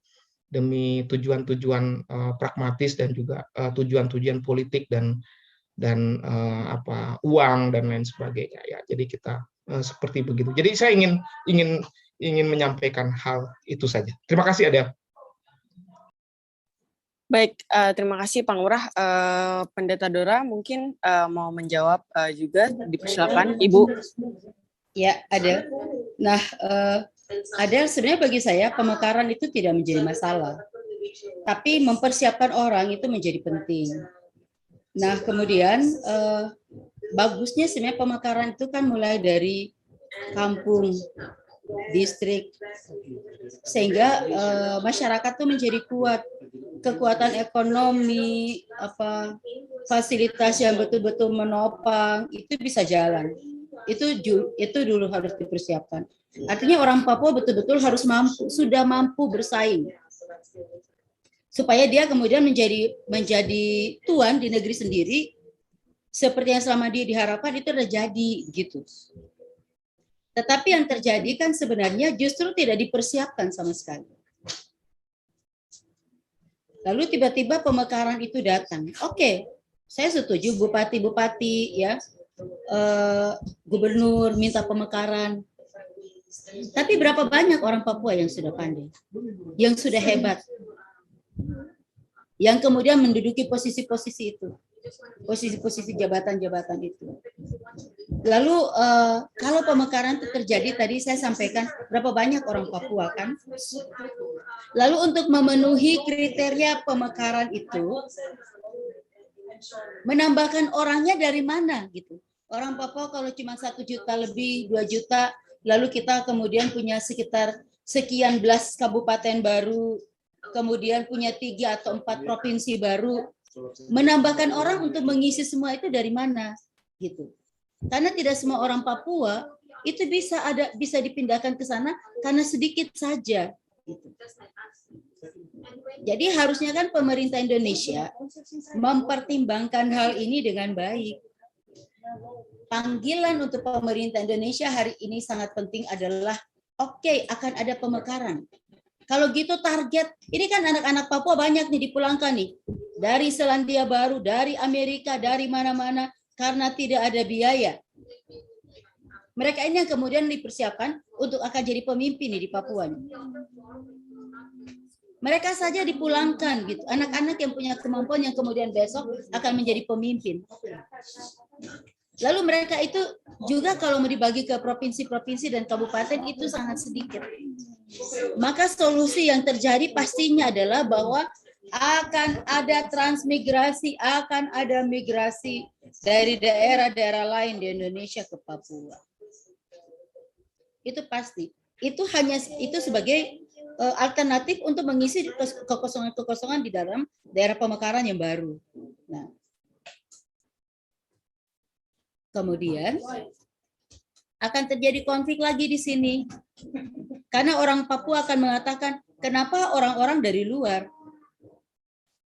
tujuan-tujuan pragmatis dan juga tujuan-tujuan politik dan uang dan lain sebagainya ya. Jadi kita seperti begitu. Jadi saya ingin menyampaikan hal itu saja. Terima kasih Adel. Baik, terima kasih Pak Lurah. Pendeta Dora mungkin mau menjawab juga, dipersilakan Ibu. Ya, ada. Nah, ada sebenarnya bagi saya pemekaran itu tidak menjadi masalah, tapi mempersiapkan orang itu menjadi penting. Nah, kemudian bagusnya sebenarnya pemekaran itu kan mulai dari kampung, distrik, sehingga masyarakat itu menjadi kuat. kekuatan ekonomi, fasilitas yang betul-betul menopang itu bisa jalan. Itu dulu harus dipersiapkan. Artinya orang Papua betul-betul harus sudah mampu bersaing, supaya dia kemudian menjadi tuan di negeri sendiri, seperti yang selama dia diharapkan itu sudah jadi gitu. Tetapi yang terjadi kan sebenarnya justru tidak dipersiapkan sama sekali. Lalu tiba-tiba pemekaran itu datang. Oke, saya setuju bupati-bupati ya, gubernur minta pemekaran. Tapi berapa banyak orang Papua yang sudah pandai, yang sudah hebat, yang kemudian menduduki posisi-posisi itu, posisi-posisi jabatan-jabatan itu. Lalu kalau pemekaran itu terjadi, tadi saya sampaikan berapa banyak orang Papua kan. Lalu untuk memenuhi kriteria pemekaran itu, menambahkan orangnya dari mana gitu. Orang Papua kalau cuma 1 juta lebih, 2 juta, lalu kita kemudian punya sekitar sekian belas kabupaten baru, kemudian punya 3 atau 4 provinsi baru, menambahkan orang untuk mengisi semua itu dari mana gitu. Karena tidak semua orang Papua itu bisa dipindahkan ke sana karena sedikit saja gitu. Jadi harusnya kan pemerintah Indonesia mempertimbangkan hal ini dengan baik. Panggilan untuk pemerintah Indonesia hari ini sangat penting adalah oke, akan ada pemekaran. Kalau gitu target, ini kan anak-anak Papua banyak nih dipulangkan nih. Dari Selandia Baru, dari Amerika, dari mana-mana, karena tidak ada biaya. Mereka ini yang kemudian dipersiapkan untuk akan jadi pemimpin nih di Papua nih. Mereka saja dipulangkan gitu, anak-anak yang punya kemampuan yang kemudian besok akan menjadi pemimpin. Lalu mereka itu juga kalau mau dibagi ke provinsi-provinsi dan kabupaten itu sangat sedikit. Maka solusi yang terjadi pastinya adalah bahwa akan ada transmigrasi, akan ada migrasi dari daerah-daerah lain di Indonesia ke Papua. Itu pasti. Itu sebagai alternatif untuk mengisi kekosongan-kekosongan di dalam daerah pemekaran yang baru. Nah, kemudian akan terjadi konflik lagi di sini. Karena orang Papua akan mengatakan, kenapa orang-orang dari luar?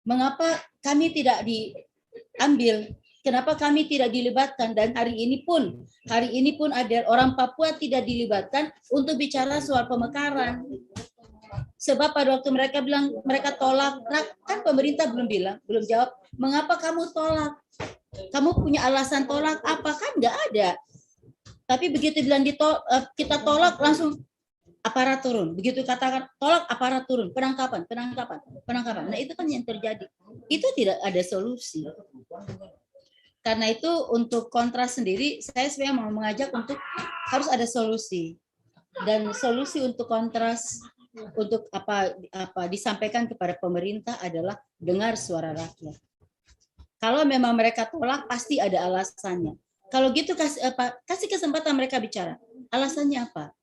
Mengapa kami tidak diambil? Kenapa kami tidak dilibatkan? Dan hari ini pun ada orang Papua tidak dilibatkan untuk bicara soal pemekaran. Sebab pada waktu mereka bilang mereka tolak, kan pemerintah belum jawab, mengapa kamu tolak? Kamu punya alasan tolak apa? Kan nggak ada. Tapi begitu bilang kita tolak, langsung aparat turun. Begitu katakan tolak, aparat turun. Penangkapan. Nah itu kan yang terjadi. Itu tidak ada solusi. Karena itu untuk kontras sendiri, saya sebenarnya mau mengajak untuk harus ada solusi. Dan solusi untuk kontras, untuk apa disampaikan kepada pemerintah adalah dengar suara rakyat. Kalau memang mereka tolak, pasti ada alasannya. Kalau gitu kasih kesempatan mereka bicara. Alasannya apa?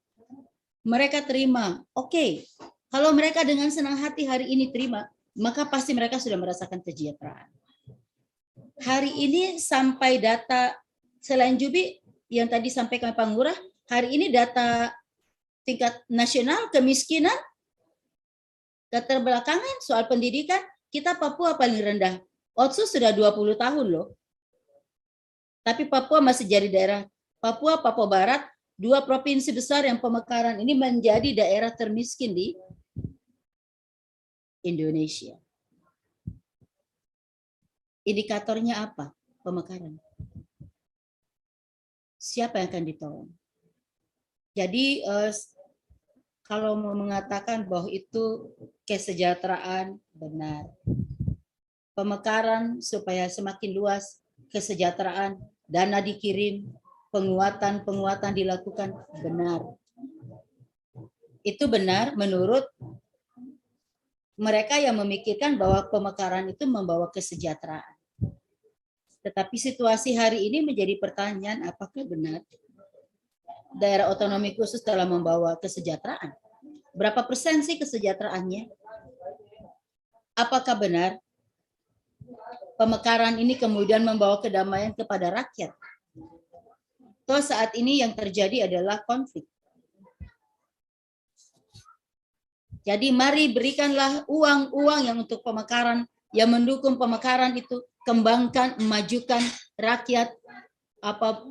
Mereka terima. Oke. Kalau mereka dengan senang hati hari ini terima, maka pasti mereka sudah merasakan kesejahteraan. Hari ini sampai data selain Jubi yang tadi sampaikan Pak Ngurah, hari ini data tingkat nasional kemiskinan, keterbelakangan soal pendidikan, kita Papua paling rendah. Otsus sudah 20 tahun loh. Tapi Papua masih jadi daerah. Papua Barat, 2 provinsi besar yang pemekaran ini menjadi daerah termiskin di Indonesia. Indikatornya apa? Pemekaran. Siapa yang akan ditolong? Jadi kalau mau mengatakan bahwa itu kesejahteraan, benar. Pemekaran supaya semakin luas kesejahteraan, dana dikirim, penguatan dilakukan, benar. Itu benar menurut mereka yang memikirkan bahwa pemekaran itu membawa kesejahteraan. Tetapi situasi hari ini menjadi pertanyaan, apakah benar daerah otonomi khusus dalam membawa kesejahteraan? Berapa persen sih kesejahteraannya? apakah benar pemekaran ini kemudian membawa kedamaian kepada rakyat? Toh saat ini yang terjadi adalah konflik. Jadi mari berikanlah uang-uang yang untuk pemekaran, yang mendukung pemekaran itu, kembangkan, memajukan rakyat,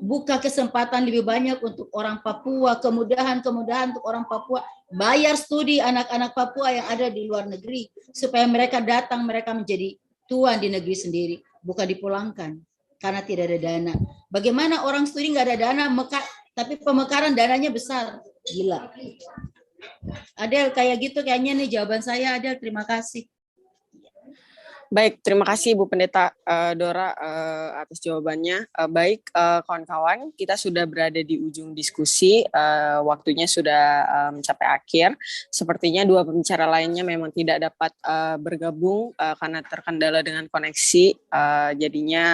buka kesempatan lebih banyak untuk orang Papua, kemudahan untuk orang Papua, bayar studi anak-anak Papua yang ada di luar negeri, supaya mereka datang, mereka menjadi tuan di negeri sendiri, bukan dipulangkan karena tidak ada dana. Bagaimana orang studi nggak ada dana, tapi pemekaran dananya besar, gila. Adel, kayak gitu kayaknya nih jawaban saya, Adel. Terima kasih. Baik, terima kasih Ibu Pendeta Dora atas jawabannya. Baik, kawan-kawan, kita sudah berada di ujung diskusi, waktunya sudah mencapai akhir. Sepertinya dua pembicara lainnya memang tidak dapat bergabung karena terkendala dengan koneksi, jadinya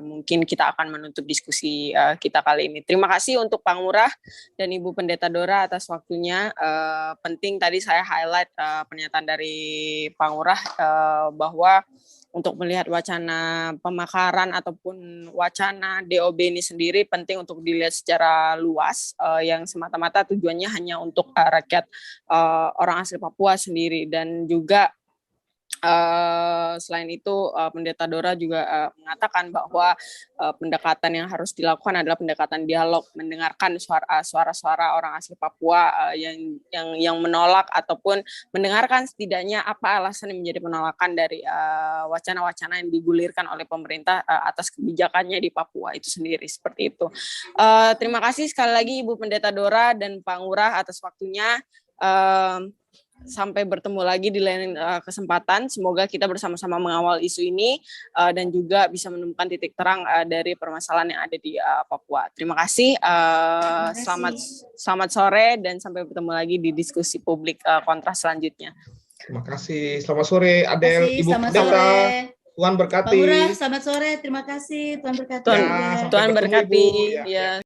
mungkin kita akan menutup diskusi kita kali ini. Terima kasih untuk Pak Ngurah dan Ibu Pendeta Dora atas waktunya. Penting tadi saya highlight pernyataan dari Pak Ngurah bahwa untuk melihat wacana pemekaran ataupun wacana DOB ini sendiri penting untuk dilihat secara luas, yang semata-mata tujuannya hanya untuk rakyat orang asli Papua sendiri. Dan juga selain itu Pendeta Dora juga mengatakan bahwa pendekatan yang harus dilakukan adalah pendekatan dialog, mendengarkan suara-suara orang asli Papua yang menolak ataupun mendengarkan setidaknya apa alasan yang menjadi penolakan dari wacana-wacana yang digulirkan oleh pemerintah atas kebijakannya di Papua itu sendiri, seperti itu. Terima kasih sekali lagi Ibu Pendeta Dora dan Pak Ngurah atas waktunya. Sampai bertemu lagi di lain kesempatan. Semoga kita bersama-sama mengawal isu ini dan juga bisa menemukan titik terang dari permasalahan yang ada di Papua. Terima kasih. Selamat sore dan sampai bertemu lagi di diskusi publik kontras selanjutnya. Terima kasih. Selamat sore Adel, Ibu Pendeta. Tuhan berkati. Pak Ngurah, selamat sore. Terima kasih. Tuhan berkati. Tuhan berkati. Ya.